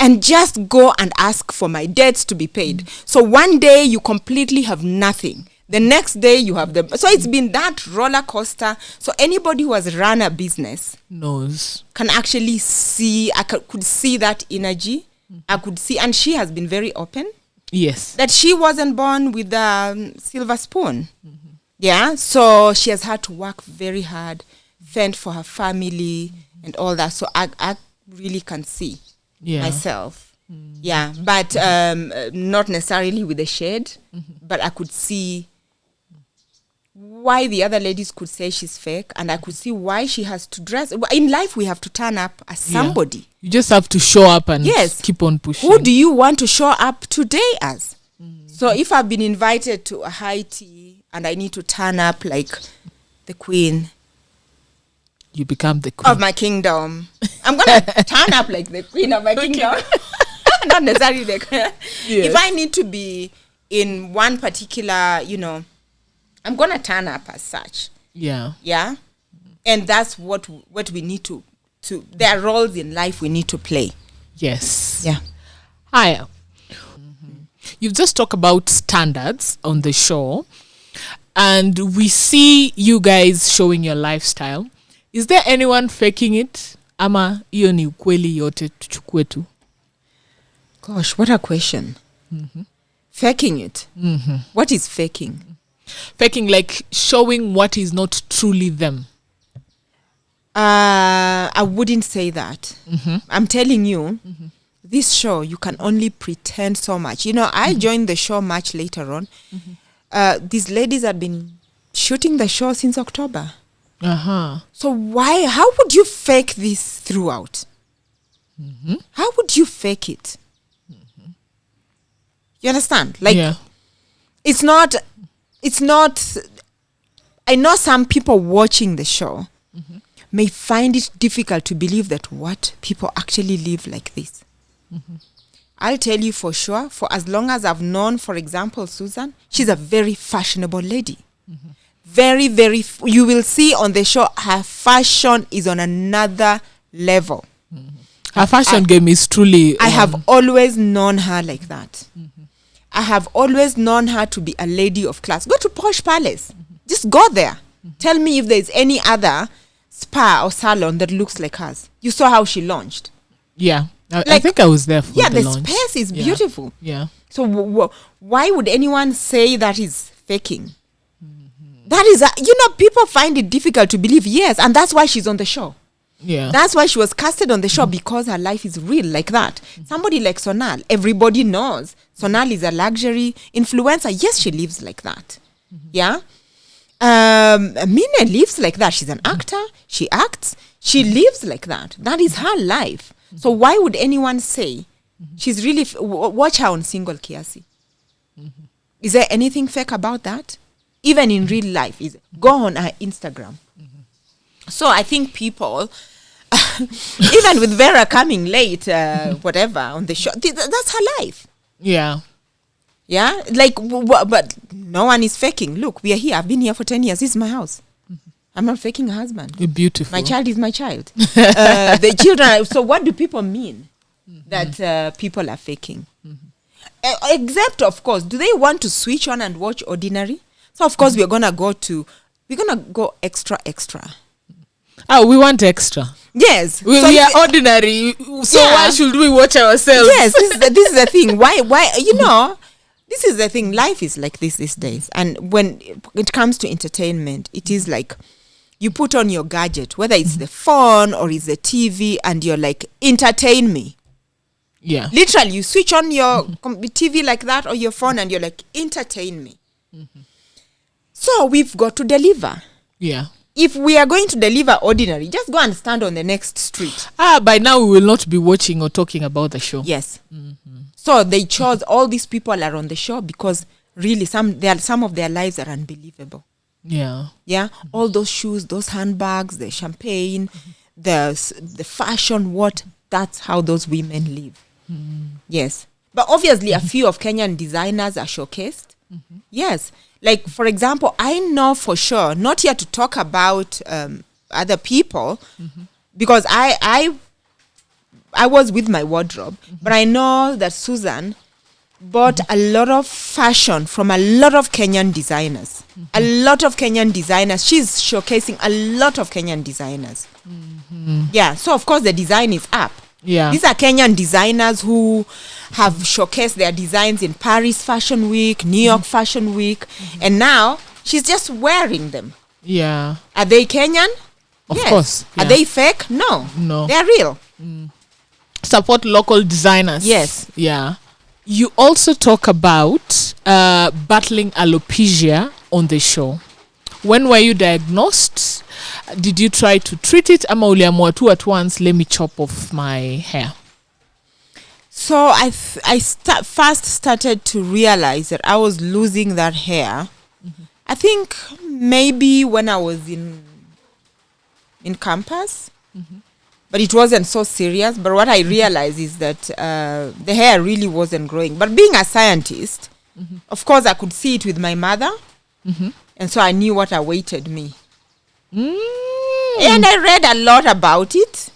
[SPEAKER 1] and just go and ask for my debts to be paid. So one day you completely have nothing. The next day you have the... So it's been that roller coaster. So anybody who has run a business
[SPEAKER 2] knows,
[SPEAKER 1] can actually see, I could see that energy. I could see, and she has been very open.
[SPEAKER 2] Yes.
[SPEAKER 1] That she wasn't born with a silver spoon. Yeah. So she has had to work very hard, fend for her family and all that. So I really can see myself. Yeah. But not necessarily with the shade, but I could see why the other ladies could say she's fake, and I could see why she has to dress. In life, we have to turn up as somebody.
[SPEAKER 2] You just have to show up and keep on pushing.
[SPEAKER 1] Who do you want to show up today as? So if I've been invited to a high tea and I need to turn up like the queen,
[SPEAKER 2] you become the queen
[SPEAKER 1] of my kingdom. I'm going to turn up like the queen of my kingdom. Not necessarily the queen. Yes. If I need to be in one particular, I'm going to turn up as such.
[SPEAKER 2] Yeah.
[SPEAKER 1] Yeah. And that's what we need to there are roles in life we need to play.
[SPEAKER 2] Yes.
[SPEAKER 1] Yeah.
[SPEAKER 2] Hi. You've just talked about standards on the show, and we see you guys showing your lifestyle. Is there anyone faking it? Ama iyo ni ukweli yote tuchukue tu?
[SPEAKER 1] Gosh, what a question. Faking it. What is faking?
[SPEAKER 2] Faking, like showing what is not truly them.
[SPEAKER 1] I wouldn't say that. I'm telling you, this show, you can only pretend so much. I joined the show much later on. These ladies had been shooting the show since October. So how would you fake this throughout? How would you fake it? You understand? It's not, I know some people watching the show may find it difficult to believe that what people actually live like this. I'll tell you for sure, for as long as I've known, for example, Susan, she's a very fashionable lady. Very, very, you will see on the show, her fashion is on another level.
[SPEAKER 2] Her fashion game is truly...
[SPEAKER 1] I have always known her like that. I have always known her to be a lady of class. Go to Posh Palace. Just go there. Tell me if there's any other spa or salon that looks like hers. You saw how she launched.
[SPEAKER 2] Yeah. I think I was there for the launch.
[SPEAKER 1] The space is beautiful.
[SPEAKER 2] Yeah.
[SPEAKER 1] So why would anyone say that is faking? That is, people find it difficult to believe. Yes, and that's why she's on the show.
[SPEAKER 2] Yeah.
[SPEAKER 1] That's why she was casted on the show, because her life is real like that. Somebody like Sonal, everybody knows Sonal is a luxury influencer. Yes, she lives like that. Yeah. Mina lives like that. She's an actor. She acts. She lives like that. That is her life. So why would anyone say she's really... watch her on Single Kiasi. Is there anything fake about that? Even in real life. Go on her Instagram. So I think people... even with Vera coming late, whatever, on the show, that's her life.
[SPEAKER 2] Yeah.
[SPEAKER 1] Yeah? But no one is faking. Look, we are here. I've been here for 10 years. This is my house. I'm not faking a husband.
[SPEAKER 2] You're beautiful.
[SPEAKER 1] My child is my child. The children. So what do people mean that people are faking? Except, of course, do they want to switch on and watch Ordinary? So, of course, we're going to go extra.
[SPEAKER 2] Oh, we want extra.
[SPEAKER 1] Yes.
[SPEAKER 2] We are ordinary. So why should we watch ourselves?
[SPEAKER 1] Yes, this is the thing. Why, this is the thing. Life is like this these days. And when it comes to entertainment, it is like you put on your gadget, whether it's the phone or it's the TV, and you're like, entertain me.
[SPEAKER 2] Yeah.
[SPEAKER 1] Literally, you switch on your TV like that or your phone and you're like, entertain me. So we've got to deliver.
[SPEAKER 2] Yeah.
[SPEAKER 1] If we are going to deliver Ordinary, just go and stand on the next street.
[SPEAKER 2] By now we will not be watching or talking about the show.
[SPEAKER 1] Yes. So they chose, all these people are on the show because really some of their lives are unbelievable.
[SPEAKER 2] Yeah.
[SPEAKER 1] Yeah. All those shoes, those handbags, the champagne, the fashion, that's how those women live. Yes. But obviously a few of Kenyan designers are showcased. Yes. Like, for example, I know for sure, not here to talk about other people, because I was with my wardrobe, but I know that Susan bought a lot of fashion from a lot of Kenyan designers. A lot of Kenyan designers. She's showcasing a lot of Kenyan designers. Yeah, so of course the design is up.
[SPEAKER 2] Yeah.
[SPEAKER 1] These are Kenyan designers who have showcased their designs in Paris Fashion Week, New York Fashion Week, and now she's just wearing them.
[SPEAKER 2] Yeah.
[SPEAKER 1] Are they Kenyan?
[SPEAKER 2] Of course.
[SPEAKER 1] Yeah. Are they fake? No. They're real.
[SPEAKER 2] Support local designers.
[SPEAKER 1] Yes.
[SPEAKER 2] Yeah. You also talk about battling alopecia on the show. When were you diagnosed? Did you try to treat it? Ama uliamua tu at once, let me chop off my hair.
[SPEAKER 1] So I first started to realize that I was losing that hair. I think maybe when I was in campus. But it wasn't so serious. But what I realized is that the hair really wasn't growing. But being a scientist, of course, I could see it with my mother. And so I knew what awaited me. And I read a lot about it.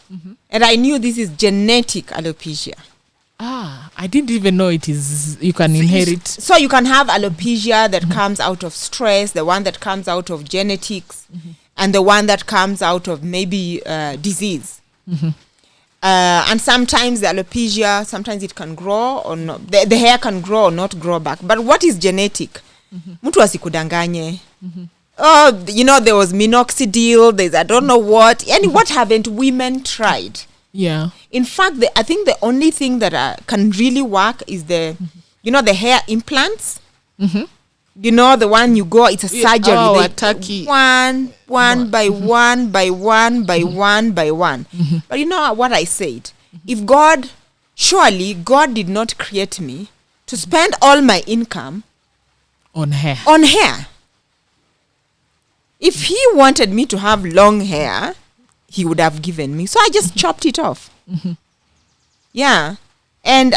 [SPEAKER 1] And I knew this is genetic alopecia.
[SPEAKER 2] I didn't even know it is, you can inherit.
[SPEAKER 1] So you can have alopecia that comes out of stress, the one that comes out of genetics, and the one that comes out of maybe disease. And sometimes the alopecia, sometimes it can grow or not. The hair can grow or not grow back. But what is genetic? Mtu asikudanganye. Oh, you know, there was minoxidil, there's I don't know what. And what haven't women tried?
[SPEAKER 2] Yeah.
[SPEAKER 1] In fact, I think the only thing that can really work is the, you know, the hair implants. You know, the one you go, it's a surgery.
[SPEAKER 2] Oh, a turkey.
[SPEAKER 1] One by one. But you know what I said? If surely God did not create me to spend all my income
[SPEAKER 2] on hair.
[SPEAKER 1] If he wanted me to have long hair, he would have given me. So I just chopped it off. Yeah. And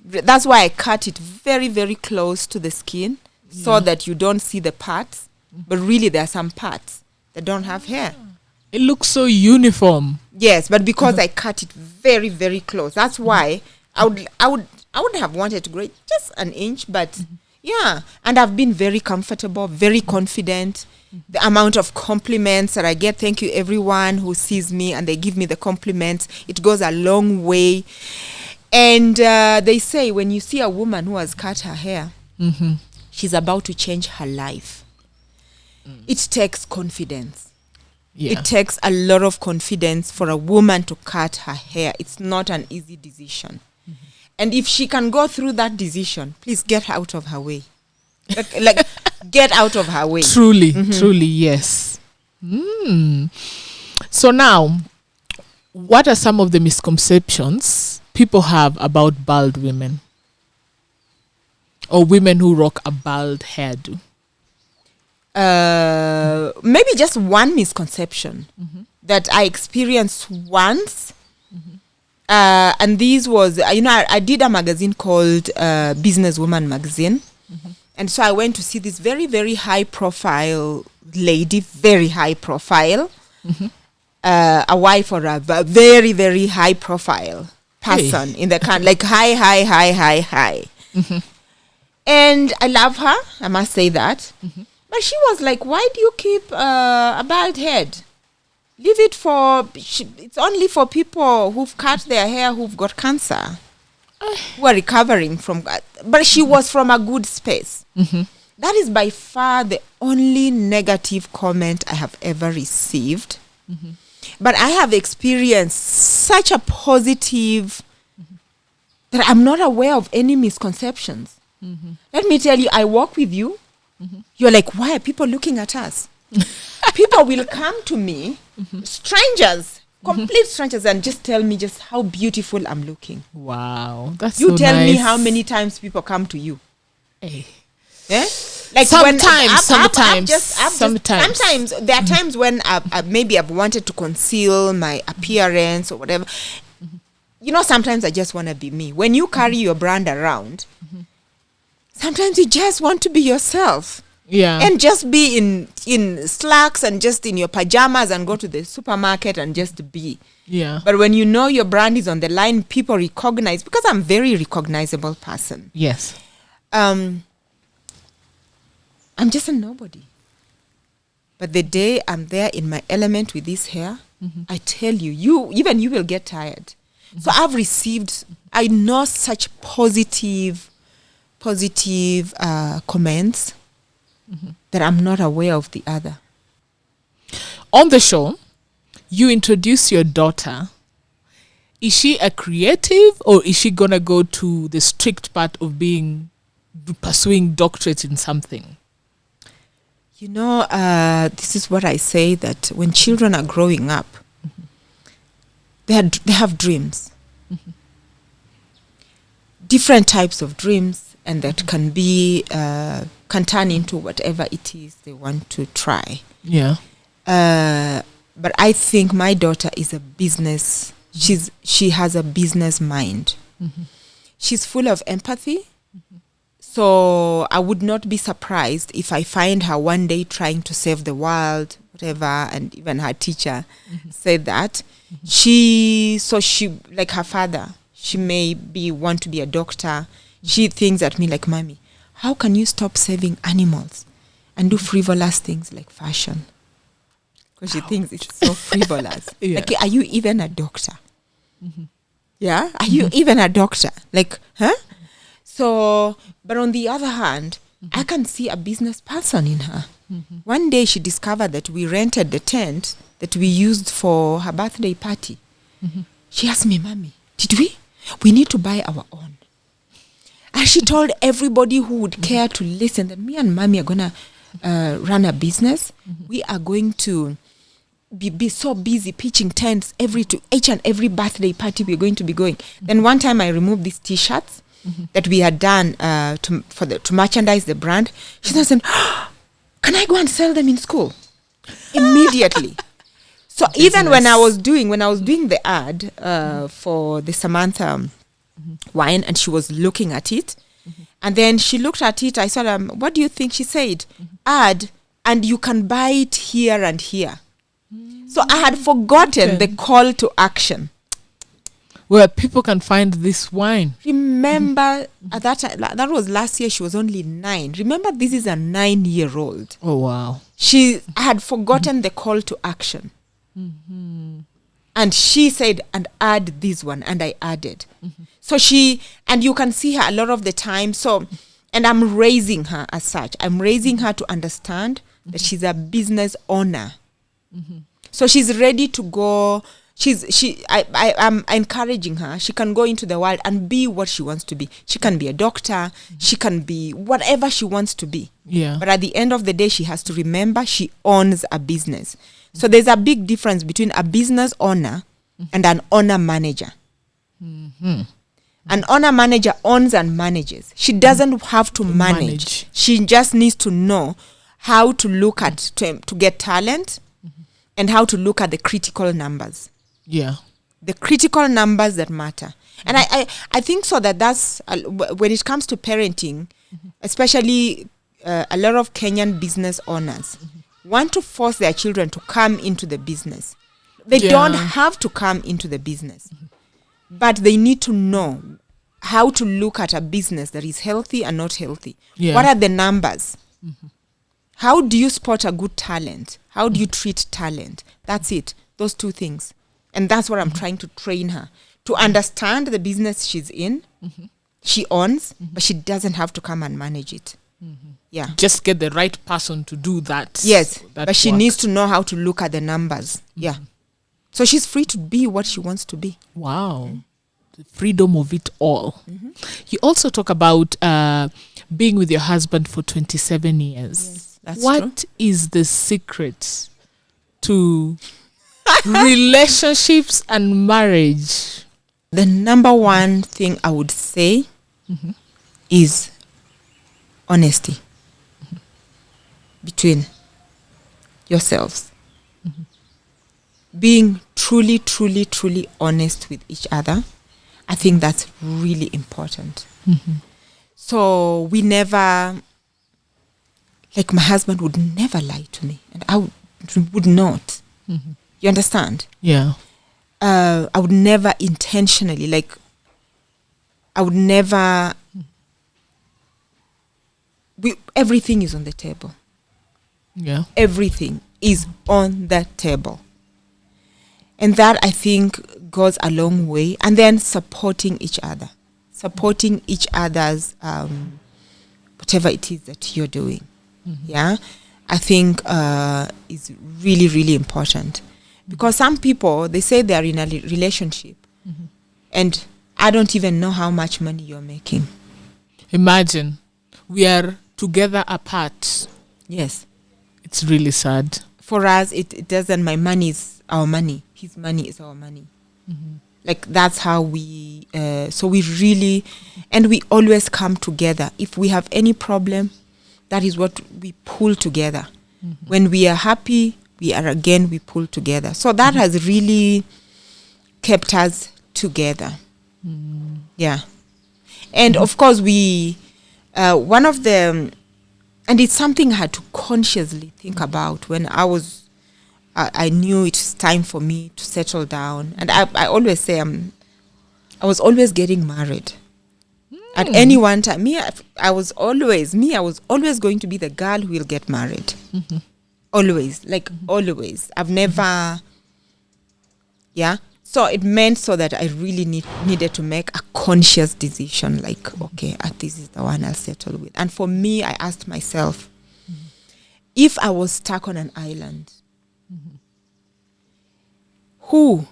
[SPEAKER 1] that's why I cut it very, very close to the skin so that you don't see the parts. But really there are some parts that don't have hair.
[SPEAKER 2] It looks so uniform.
[SPEAKER 1] Yes, but because I cut it very, very close. That's why I would have wanted to grow it just an inch, but yeah. And I've been very comfortable, very confident. The amount of compliments that I get, thank you everyone who sees me and they give me the compliments. It goes a long way. And they say when you see a woman who has cut her hair, she's about to change her life. It takes confidence. Yeah. It takes a lot of confidence for a woman to cut her hair. It's not an easy decision. And if she can go through that decision, please get out of her way. Like get out of her way.
[SPEAKER 2] Truly, yes. So now, what are some of the misconceptions people have about bald women? Or women who rock a bald hairdo?
[SPEAKER 1] Maybe just one misconception that I experienced once. And this was, I did a magazine called Businesswoman Magazine. And so I went to see this very, very high profile lady, very high profile, a wife or a very, very high profile person in the country, like high. And I love her, I must say that. But she was like, why do you keep a bald head? Leave it it's only for people who've cut their hair, who've got cancer, who are recovering from, but she was from a good space. That is by far the only negative comment I have ever received. But I have experienced such a positive that I'm not aware of any misconceptions. Let me tell you, I walk with you. You're like, why are people looking at us? People will come to me, strangers, complete strangers, and just tell me just how beautiful I'm looking.
[SPEAKER 2] Wow, that's
[SPEAKER 1] you
[SPEAKER 2] so
[SPEAKER 1] tell
[SPEAKER 2] nice.
[SPEAKER 1] me how many times people come to you.
[SPEAKER 2] Yeah?
[SPEAKER 1] Like
[SPEAKER 2] sometimes
[SPEAKER 1] there are times when maybe I've wanted to conceal my appearance or whatever. You know, sometimes I just want to be me. When you carry your brand around, sometimes you just want to be yourself.
[SPEAKER 2] Yeah.
[SPEAKER 1] And just be in slacks and just in your pajamas and go to the supermarket and just be.
[SPEAKER 2] Yeah.
[SPEAKER 1] But when you know your brand is on the line, people recognize, because I'm a very recognizable person.
[SPEAKER 2] Yes.
[SPEAKER 1] I'm just a nobody. But the day I'm there in my element with this hair, I tell you, you will get tired. So I've received, I know such positive comments that I'm not aware of the other.
[SPEAKER 2] On the show, you introduce your daughter. Is she a creative, or is she gonna go to the strict part of pursuing doctorate in something?
[SPEAKER 1] You know, this is what I say, that when children are growing up, they have dreams. Different types of dreams, and that can be can turn into whatever it is they want to try.
[SPEAKER 2] Yeah.
[SPEAKER 1] But I think my daughter is a business. She has a business mind. She's full of empathy. So I would not be surprised if I find her one day trying to save the world, whatever, and even her teacher said that. She like her father, she may want to be a doctor. She thinks at me like, Mommy, how can you stop saving animals and do frivolous things like fashion? Because she thinks it's so frivolous.
[SPEAKER 2] Yeah.
[SPEAKER 1] Like, are you even a doctor? Yeah? Are you even a doctor? Like, huh? So, but on the other hand, I can see a business person in her. One day she discovered that we rented the tent that we used for her birthday party. She asked me, Mommy, did we? We need to buy our own. And she told everybody who would care to listen that me and Mommy are going to run a business. We are going to be so busy pitching tents to each and every birthday party we're going to be going. Then one time I removed these T-shirts that we had done to merchandise the brand. She said, can I go and sell them in school? Immediately. So even when I was doing the ad for the Samantha wine, and she was looking at it, and then she looked at it, I said, what do you think? She said, ad, and you can buy it here and here. So I had forgotten the call to action.
[SPEAKER 2] Where people can find this wine.
[SPEAKER 1] Remember, at that was last year, she was only 9. Remember, this is a 9-year-old.
[SPEAKER 2] Oh, wow.
[SPEAKER 1] I had forgotten the call to action. And she said, and add this one, and I added. So and you can see her a lot of the time. So, and I'm raising her as such. I'm raising her to understand that she's a business owner. So she's ready to go. I'm encouraging her. She can go into the world and be what she wants to be. She can be a doctor. She can be whatever she wants to be.
[SPEAKER 2] Yeah. But
[SPEAKER 1] at the end of the day, she has to remember she owns a business. So there's a big difference between a business owner and an owner manager. An owner manager owns and manages. She doesn't have to manage. She just needs to know how to look at to get talent and how to look at the critical numbers.
[SPEAKER 2] Yeah.
[SPEAKER 1] The critical numbers that matter. And I think so that's when it comes to parenting, especially a lot of Kenyan business owners want to force their children to come into the business. They don't have to come into the business, but they need to know how to look at a business that is healthy and not healthy. Yeah. What are the numbers? How do you spot a good talent? How do you treat talent? That's it. Those two things. And that's what I'm trying to train her to understand the business she's in. She owns, but she doesn't have to come and manage it. Yeah.
[SPEAKER 2] Just get the right person to do that.
[SPEAKER 1] Yes. But she needs to know how to look at the numbers. Yeah. So she's free to be what she wants to be.
[SPEAKER 2] Wow. The freedom of it all. You also talk about being with your husband for 27 years.
[SPEAKER 1] Yes, that's
[SPEAKER 2] what
[SPEAKER 1] true.
[SPEAKER 2] Is the secret to relationships and marriage?
[SPEAKER 1] The number one thing I would say is honesty between yourselves. Being truly, truly, truly honest with each other. I think that's really important. So we never Like my husband would never lie to me, and I would not.
[SPEAKER 2] Mm-hmm.
[SPEAKER 1] You understand?
[SPEAKER 2] Yeah.
[SPEAKER 1] I would never intentionally, like, I would never. Everything is on the table.
[SPEAKER 2] Yeah.
[SPEAKER 1] Everything is on that table. And that, I think, goes a long way. And then supporting each other. Supporting each other's, whatever it is that you're doing. Mm-hmm. Yeah? I think is really, really important. Because some people, they say they're in a relationship. Mm-hmm. And I don't even know how much money you're making.
[SPEAKER 2] Imagine, we are together apart.
[SPEAKER 1] Yes.
[SPEAKER 2] It's really sad.
[SPEAKER 1] For us, it doesn't, my money is our money. His money is our money. Mm-hmm. Like, that's how we, so we really, and we always come together. If we have any problem, that is what we pull together. Mm-hmm. When we are happy, we pull together. So that mm-hmm. has really kept us together. Mm-hmm. Yeah. And mm-hmm. of course, one of the, and it's something I had to consciously think about when I knew it's time for me to settle down. And I always say I was always getting married. At any one time, I was always going to be the girl who will get married. Mm-hmm. Always, always. I've never, yeah. So it meant so that I really needed to make a conscious decision, like, okay, this is the one I'll settle with. And for me, I asked myself, if I was stuck on an island, who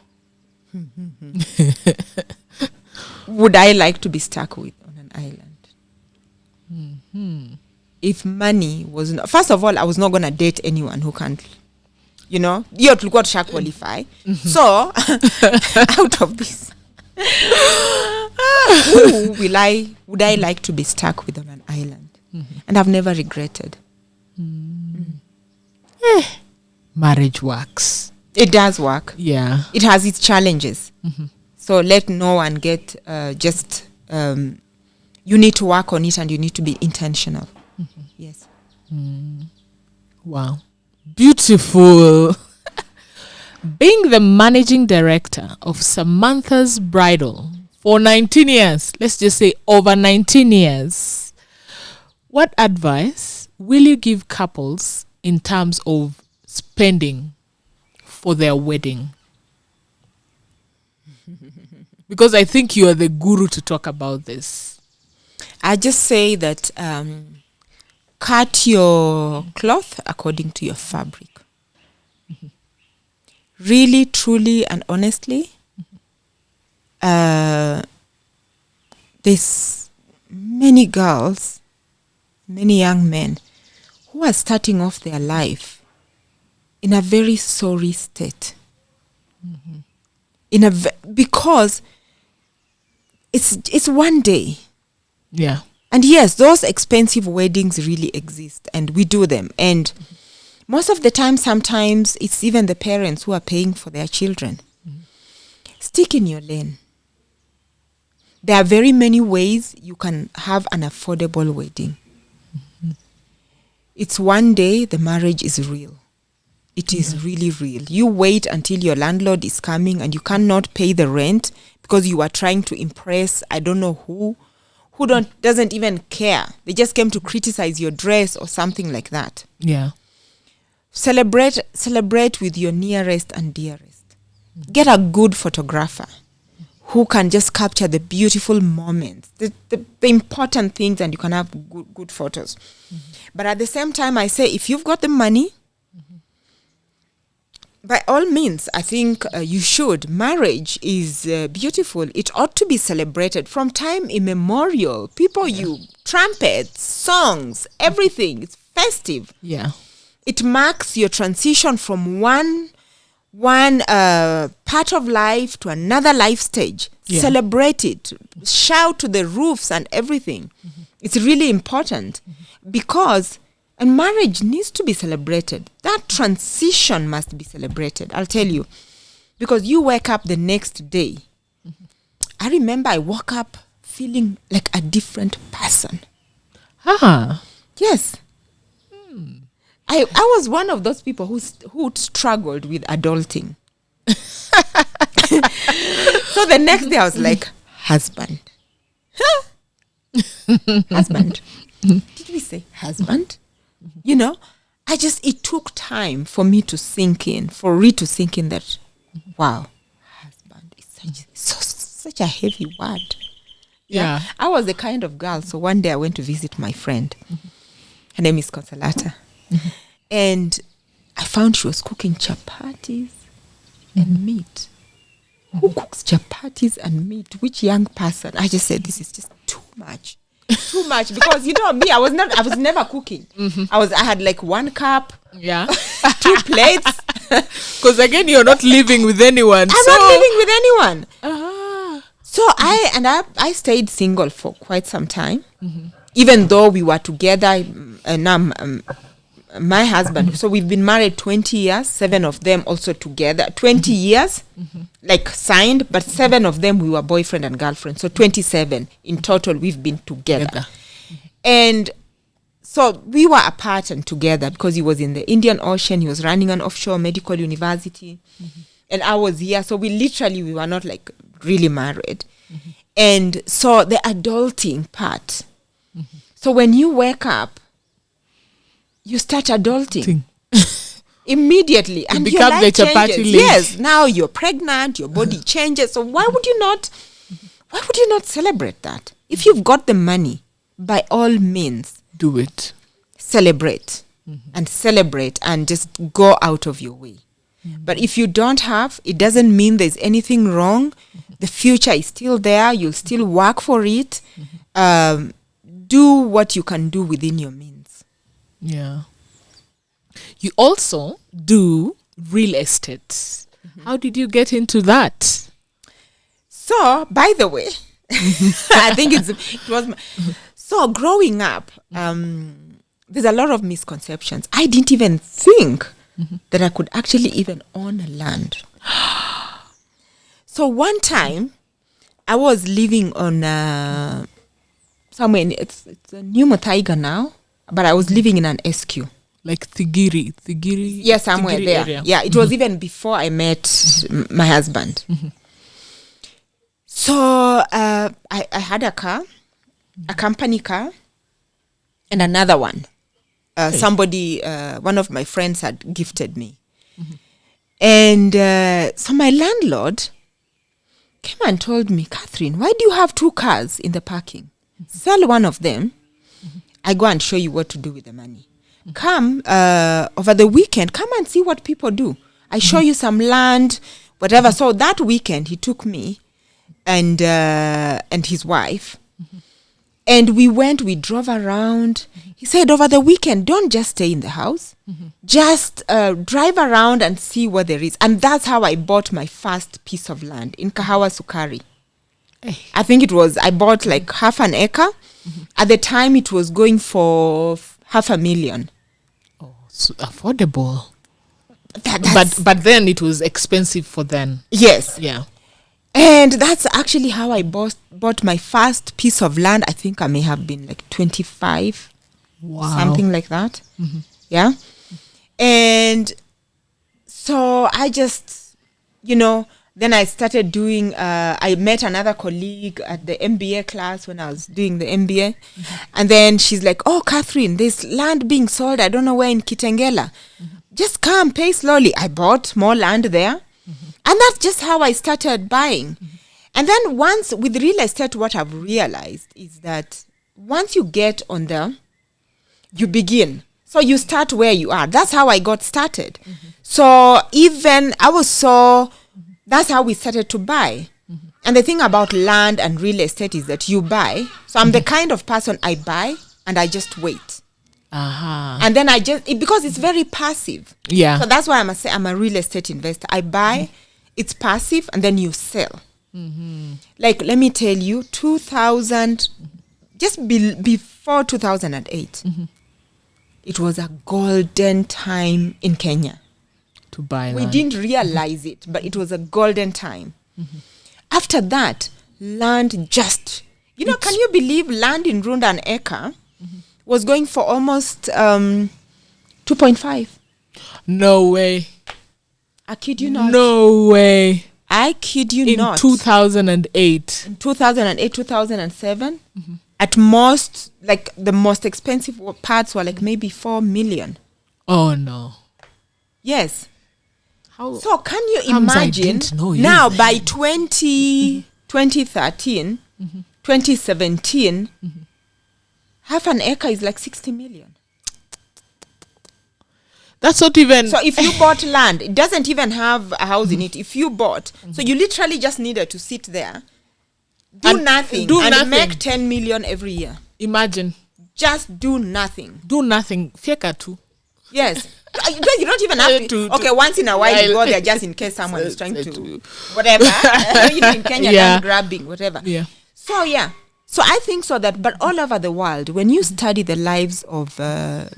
[SPEAKER 1] would I like to be stuck with on an island? Mm-hmm. If money was not, first of all, I was not going to date anyone who can't, you know, you're to qualify. Mm-hmm. So, out of this, who would I like to be stuck with on an island? Mm-hmm. And I've never regretted.
[SPEAKER 2] Marriage works.
[SPEAKER 1] It does work.
[SPEAKER 2] Yeah.
[SPEAKER 1] It has its challenges.
[SPEAKER 2] Mm-hmm.
[SPEAKER 1] So let no one get you need to work on it, and you need to be intentional. Mm-hmm. Yes.
[SPEAKER 2] Wow. Beautiful. Being the managing director of Samantha's Bridal for 19 years, let's just say over 19 years, what advice will you give couples in terms of spending for their wedding? Because I think you are the guru to talk about this.
[SPEAKER 1] I just say that cut your cloth according to your fabric. Mm-hmm. Really, truly, and honestly, there's many girls, many young men who are starting off their life in a very sorry state. Mm-hmm. Because it's one day.
[SPEAKER 2] Yeah.
[SPEAKER 1] And yes, those expensive weddings really exist, and we do them. And most of the time, sometimes it's even the parents who are paying for their children. Mm-hmm. Stick in your lane. There are very many ways you can have an affordable wedding. Mm-hmm. It's one day, the marriage is real. It is really real. You wait until your landlord is coming and you cannot pay the rent because you are trying to impress I don't know who doesn't even care. They just came to criticize your dress or something like that.
[SPEAKER 2] Yeah.
[SPEAKER 1] Celebrate with your nearest and dearest. Mm-hmm. Get a good photographer who can just capture the beautiful moments, the important things, and you can have good photos. Mm-hmm. But at the same time, I say, if you've got the money, by all means, I think you should. Marriage is beautiful. It ought to be celebrated from time immemorial. People, trumpets, songs, everything. It's festive.
[SPEAKER 2] Yeah.
[SPEAKER 1] It marks your transition from one part of life to another life stage. Yeah. Celebrate it. Shout to the roofs and everything. Mm-hmm. It's really important because... And marriage needs to be celebrated. That transition must be celebrated, I'll tell you. Because you wake up the next day. Mm-hmm. I remember I woke up feeling like a different person.
[SPEAKER 2] Ah.
[SPEAKER 1] Yes. I was one of those people who struggled with adulting. So the next day I was like, husband. Husband. Did we say husband? You know, it took time for me to sink in, that, wow, husband is such a heavy word.
[SPEAKER 2] Yeah.
[SPEAKER 1] I was the kind of girl. So one day I went to visit my friend. Her name is Consolata. And I found she was cooking chapatis and meat. Who cooks chapatis and meat? Which young person? I just said, this is just too much. Too much. Because, you know, me, I was never cooking. I had like 1 cup.
[SPEAKER 2] Yeah.
[SPEAKER 1] 2 plates.
[SPEAKER 2] Because again, you're not living with anyone.
[SPEAKER 1] I'm not living with anyone.
[SPEAKER 2] Uh-huh.
[SPEAKER 1] So I stayed single for quite some time, even though we were together. My husband, so we've been married 20 years, 7 of them also together. 20 years, like signed, but 7 of them we were boyfriend and girlfriend. So 27 in total we've been together. And so we were apart and together because he was in the Indian Ocean. He was running an offshore medical university. And I was here. So we were not like really married. And so the adulting part. So when you wake up, you start adulting immediately, and your life changes. Yes, now you're pregnant, your body changes. So why would you not celebrate that? If you've got the money, by all means,
[SPEAKER 2] do it.
[SPEAKER 1] Celebrate and just go out of your way. But if you don't have, it doesn't mean there's anything wrong. The future is still there. You'll still work for it. Do what you can do within your means.
[SPEAKER 2] Yeah. You also do real estate. How did you get into that?
[SPEAKER 1] So, by the way, I think so growing up, there's a lot of misconceptions. I didn't even think that I could actually even own land. So one time, I was living on somewhere, it's a New Mutaiga now, but I was living in an SQ.
[SPEAKER 2] Like Thigiri.
[SPEAKER 1] Yeah, somewhere
[SPEAKER 2] Thigiri
[SPEAKER 1] there.
[SPEAKER 2] Area.
[SPEAKER 1] Yeah, it was even before I met my husband. So I had a car, a company car, and another one. Somebody, one of my friends had gifted me. And so my landlord came and told me, Catherine, why do you have 2 cars in the parking? Sell one of them. I go and show you what to do with the money. Come over the weekend, come and see what people do. I show you some land, whatever. So that weekend, he took me and his wife. And we drove around. He said, over the weekend, don't just stay in the house. Just drive around and see what there is. And that's how I bought my first piece of land in Kahawa Sukari. I think I bought like half an acre. At the time, it was going for $500,000.
[SPEAKER 2] Oh, so affordable. But then it was expensive for then.
[SPEAKER 1] Yes.
[SPEAKER 2] Yeah.
[SPEAKER 1] And that's actually how I bought my first piece of land. I think I may have been like 25.
[SPEAKER 2] Wow.
[SPEAKER 1] Something like that. Yeah. And so I just, then I started doing, I met another colleague at the MBA class when I was doing the MBA. And then she's like, oh, Catherine, there's land being sold. I don't know where in Kitengela. Just come, pay slowly. I bought more land there. And that's just how I started buying. And then once with real estate, what I've realized is that once you get on you begin. So you start where you are. That's how I got started. So that's how we started to buy. And the thing about land and real estate is that you buy. So I'm the kind of person I buy and I just wait. And then because it's very passive.
[SPEAKER 2] Yeah.
[SPEAKER 1] So that's why I'm a real estate investor. I buy, it's passive, and then you sell. Like, let me tell you, 2000, just before 2008, it was a golden time in Kenya.
[SPEAKER 2] To buy land.
[SPEAKER 1] We didn't realize it, but it was a golden time. After that, land just, can you believe land in Runda an acre was going for almost 2.5.
[SPEAKER 2] No way.
[SPEAKER 1] I kid you not.
[SPEAKER 2] No way.
[SPEAKER 1] I kid you not.
[SPEAKER 2] In 2008.
[SPEAKER 1] In 2008, 2007. At most, like the most expensive parts were like maybe 4 million.
[SPEAKER 2] Oh no.
[SPEAKER 1] Yes.
[SPEAKER 2] How?
[SPEAKER 1] So can you imagine now by 2013, 2017, half an acre is like 60 million.
[SPEAKER 2] That's not even.
[SPEAKER 1] So if you bought land, it doesn't even have a house in it. If you bought, so you literally just needed to sit there, do nothing, make 10 million every year.
[SPEAKER 2] Imagine.
[SPEAKER 1] Just do nothing.
[SPEAKER 2] Do nothing. Fieka too.
[SPEAKER 1] Yes. You don't even have to. Okay, once in a while you go there just in case someone is trying to whatever. In Kenya, land grabbing, whatever.
[SPEAKER 2] Yeah.
[SPEAKER 1] So So I think so that, but all over the world, when you study the lives of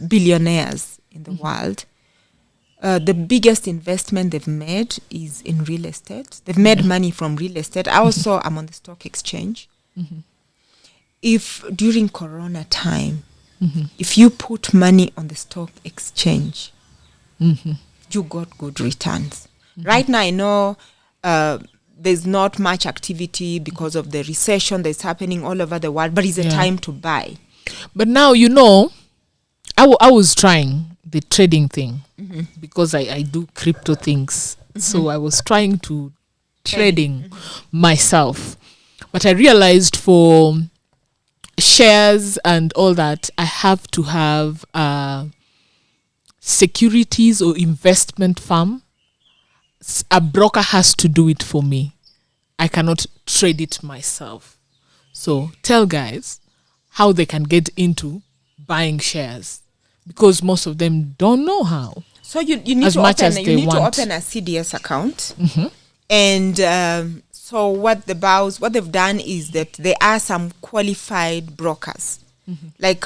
[SPEAKER 1] billionaires in the world, the biggest investment they've made is in real estate. They've made money from real estate. I also am on the stock exchange. If during Corona time, if you put money on the stock exchange, you got good returns. Right now, I know there's not much activity because of the recession that's happening all over the world, but it's a time to buy.
[SPEAKER 2] But now, I was trying the trading thing because I do crypto things. So I was trying to trading myself. But I realized for shares and all that, I have to have securities or investment firm. A broker has to do it for me. I cannot trade it myself. So tell guys how they can get into buying shares, because most of them don't know how.
[SPEAKER 1] So you need to open a CDS account, and so what they've done is that there are some qualified brokers, like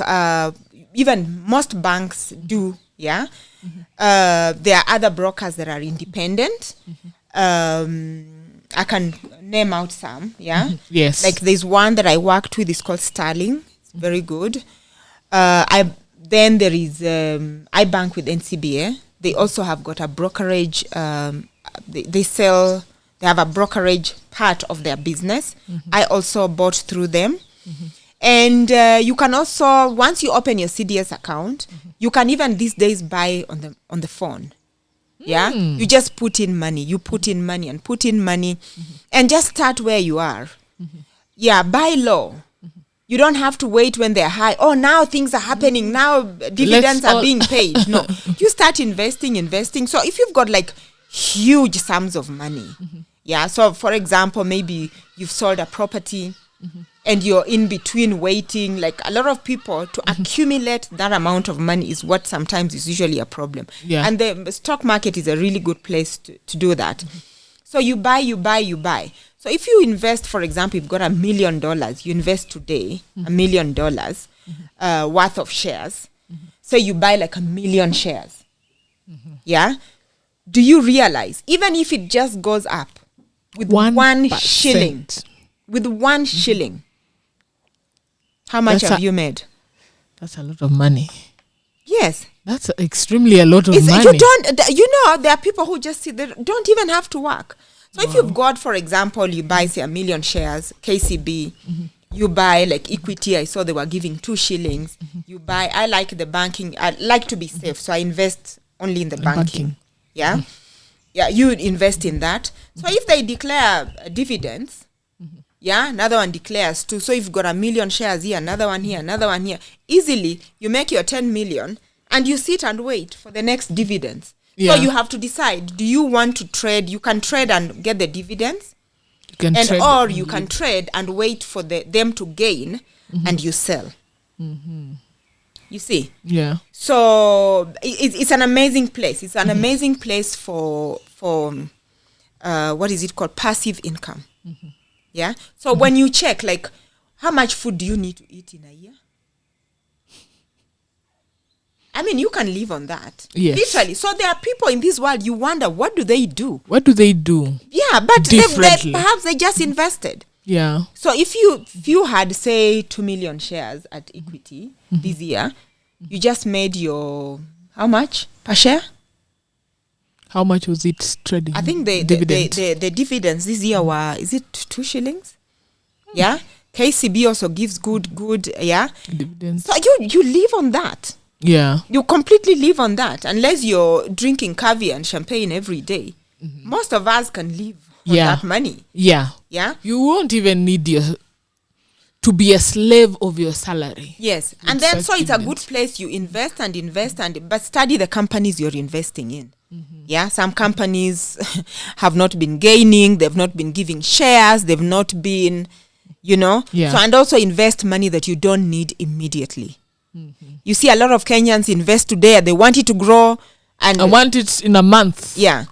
[SPEAKER 1] even most banks do. Yeah, there are other brokers that are independent. I can name out some. Yeah,
[SPEAKER 2] yes.
[SPEAKER 1] Like there's one that I worked with. It's called Sterling. It's very good. Then there is I bank with NCBA. They also have got a brokerage. They have a brokerage part of their business. I also bought through them. And you can also, once you open your CDS account, you can even these days buy on the phone. Yeah, you just put in money. You put in money and put in money, and just start where you are. Yeah, buy low. You don't have to wait when they're high. Oh, now things are happening. Now dividends are being paid. No, you start investing. So if you've got like huge sums of money, yeah. So for example, maybe you've sold a property. And you're in between waiting, like a lot of people, to accumulate that amount of money is what sometimes is usually a problem. Yeah. And the stock market is a really good place to do that. So you buy. So if you invest, for example, you've got $1 million, you invest today, $1 million worth of shares. So you buy like 1 million shares. Yeah. Do you realize, even if it just goes up with 1 shilling, with 1 shilling, how much have you made?
[SPEAKER 2] That's a lot of money.
[SPEAKER 1] Yes.
[SPEAKER 2] That's extremely a lot of money.
[SPEAKER 1] There are people who just they don't even have to work. So if you've got, for example, you buy, say, 1 million shares, KCB, you buy like equity. I saw they were giving 2 shillings. You buy, I like the banking. I like to be safe. So I invest only in the banking. Yeah. Yeah. You would invest in that. So if they declare dividends, yeah, another one declares too. So if you've got 1 million shares here, another one here, easily you make your 10 million and you sit and wait for the next dividends. Yeah. So you have to decide, do you want to trade? You can trade and get the dividends, or you can trade and wait for them to gain and you sell. You see? Yeah. So it's an amazing place. It's an amazing place for what is it called? Passive income. Yeah. So when you check, like, how much food do you need to eat in a year? I mean, you can live on that. Yes. Literally. So there are people in this world, you wonder, what do they do? Yeah, but perhaps they just invested. Yeah. So if you had, say, 2 million shares at equity this year, you just made your How much per share?
[SPEAKER 2] How much was it trading?
[SPEAKER 1] I think the dividends this year were, is it 2 shillings? Yeah. KCB also gives good
[SPEAKER 2] dividends.
[SPEAKER 1] So you live on that.
[SPEAKER 2] Yeah.
[SPEAKER 1] You completely live on that. Unless you're drinking caviar and champagne every day. Most of us can live on that money.
[SPEAKER 2] Yeah.
[SPEAKER 1] Yeah.
[SPEAKER 2] You won't even need to be a slave of your salary.
[SPEAKER 1] Yes. And then so it's a good place you invest, but study the companies you're investing in. Yeah. Some companies have not been gaining, they've not been giving shares, they've not been, So and also invest money that you don't need immediately. You see a lot of Kenyans invest today, they want it to grow, and
[SPEAKER 2] I want it in a month.
[SPEAKER 1] Yeah.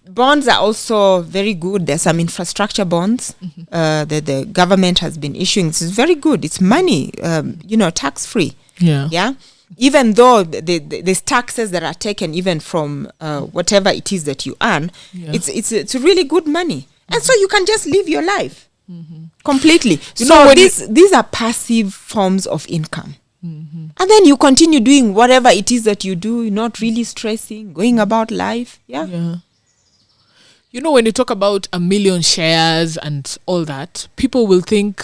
[SPEAKER 1] Bonds are also very good. There's some infrastructure bonds that the government has been issuing. It's very good. It's money, tax free.
[SPEAKER 2] Yeah.
[SPEAKER 1] Yeah. Even though there's taxes that are taken even from whatever it is that you earn, it's really good money, and so you can just live your life completely. So these are passive forms of income. And then you continue doing whatever it is that you do, not really stressing, going about life. Yeah.
[SPEAKER 2] When you talk about 1 million shares and all that, people will think,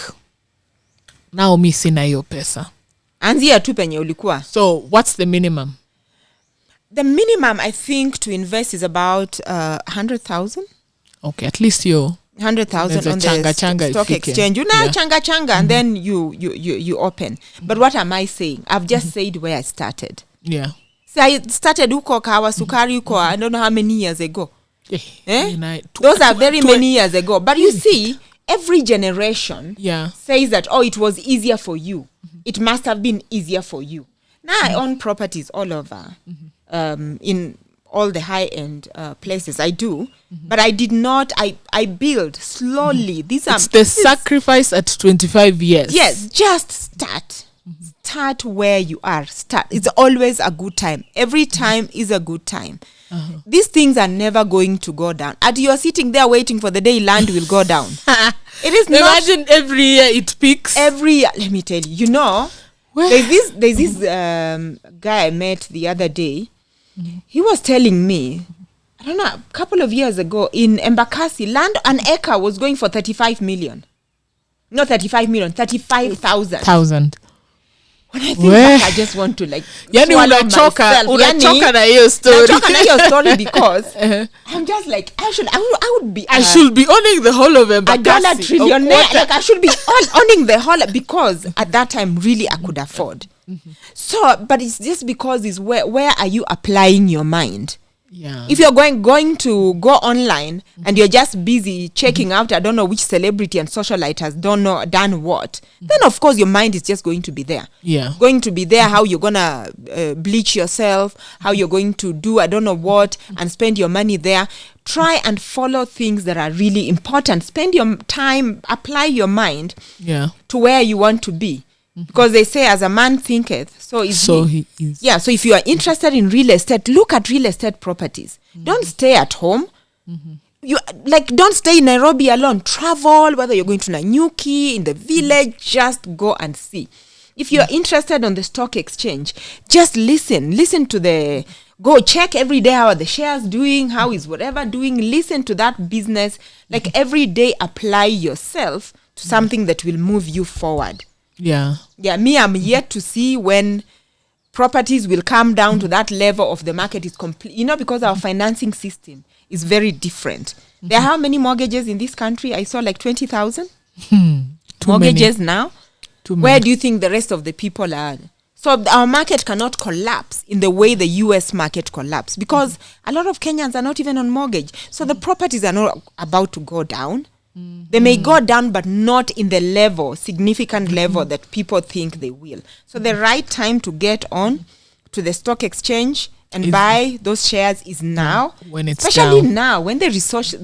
[SPEAKER 2] now mi sina hiyo pesa.
[SPEAKER 1] Anzia tu penye ulikuwa.
[SPEAKER 2] So what's the minimum?
[SPEAKER 1] The minimum, I think, to invest is about 100,000.
[SPEAKER 2] Okay, at least
[SPEAKER 1] 100,000 on the stock exchange. Changa, and then you open. But what am I saying? I've just said where I started.
[SPEAKER 2] Yeah.
[SPEAKER 1] So I started uko kawa sukari uko, I don't know how many years ago.
[SPEAKER 2] Those
[SPEAKER 1] are very many years ago. But you see, every generation says that, it was easier for you. It must have been easier for you. Now I own properties all over, in all the high-end places. I do, but I did not. I build slowly.
[SPEAKER 2] It's the sacrifice at 25 years.
[SPEAKER 1] Yes, just start. Start where you are. Start. It's always a good time. Every time is a good time. These things are never going to go down. And you're sitting there waiting for the day land will go down. It is
[SPEAKER 2] Imagine not every year it peaks.
[SPEAKER 1] Every year, let me tell you. There's this guy I met the other day. He was telling me, I don't know, a couple of years ago in Embakasi, land an acre was going for 35 million. Not 35 million, 35,000. When I think back, I just want to
[SPEAKER 2] unachoka na hiyo story.
[SPEAKER 1] Unachoka na hiyo story because I'm just like, I should be
[SPEAKER 2] owning the whole of Embakasi.
[SPEAKER 1] $1 trillionaire. Like I should be owning the whole, because at that time really I could afford. So, but it's just because it's where are you applying your mind?
[SPEAKER 2] Yeah.
[SPEAKER 1] If you're going to go online and you're just busy checking out, I don't know which celebrity and socialite has done what, then of course your mind is just going to be there.
[SPEAKER 2] Yeah.
[SPEAKER 1] Going to be there, how you're gonna bleach yourself, how you're going to do I don't know what, and spend your money there. Try and follow things that are really important. Spend your time, apply your mind to where you want to be. Because they say, as a man thinketh, so he is. Yeah, so if you are interested in real estate, look at real estate properties. Don't stay at home. You don't stay in Nairobi alone. Travel, whether you're going to Nanyuki, in the village, just go and see. If you're interested on the stock exchange, just listen to go check every day how are the shares doing, how is whatever doing, listen to that business. Every day apply yourself to something that will move you forward.
[SPEAKER 2] Yeah,
[SPEAKER 1] me, I'm yet to see when properties will come down to that level of the market is complete. Because our financing system is very different. There are how many mortgages in this country? I saw 20,000 mortgages now. Where do you think the rest of the people are? So our market cannot collapse in the way the US market collapsed, because a lot of Kenyans are not even on mortgage. So the properties are not about to go down. They may go down, but not in the significant level that people think they will. So the right time to get on to the stock exchange and buy those shares is now.
[SPEAKER 2] When it's
[SPEAKER 1] especially
[SPEAKER 2] down.
[SPEAKER 1] Now, when there's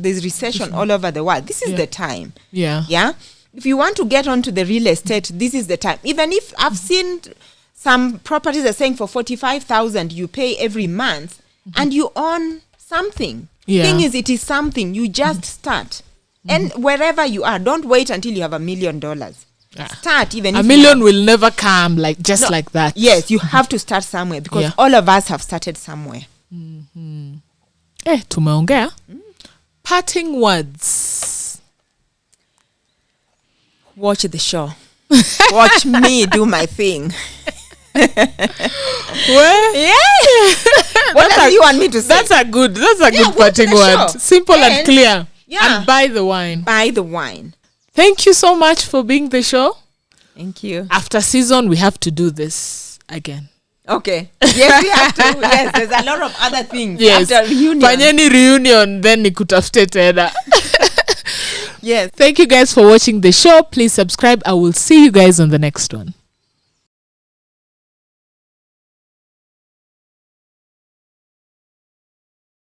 [SPEAKER 1] recession all over the world. This is the time.
[SPEAKER 2] Yeah.
[SPEAKER 1] Yeah. If you want to get onto the real estate, this is the time. Even if I've seen some properties are saying for 45,000 you pay every month, and you own something.
[SPEAKER 2] Yeah.
[SPEAKER 1] Thing is, it is something. You just start. And wherever you are, don't wait until you have $1 million. Start even.
[SPEAKER 2] A million will never come like that.
[SPEAKER 1] Yes, you have to start somewhere because all of us have started somewhere.
[SPEAKER 2] Tumeongea. Parting words.
[SPEAKER 1] Watch the show. Watch me do my thing. What do you want me to say?
[SPEAKER 2] That's a good parting word. Simple and clear. And buy the wine. Thank you so much for being the show.
[SPEAKER 1] Thank you.
[SPEAKER 2] After season, we have to do this again.
[SPEAKER 1] Okay. Yes, we have to. Yes, there's a lot of other things.
[SPEAKER 2] Yes.
[SPEAKER 1] After reunion.
[SPEAKER 2] Fanyeni reunion, then nikutafute tena.
[SPEAKER 1] Yes.
[SPEAKER 2] Thank you guys for watching the show. Please subscribe. I will see you guys on the next one.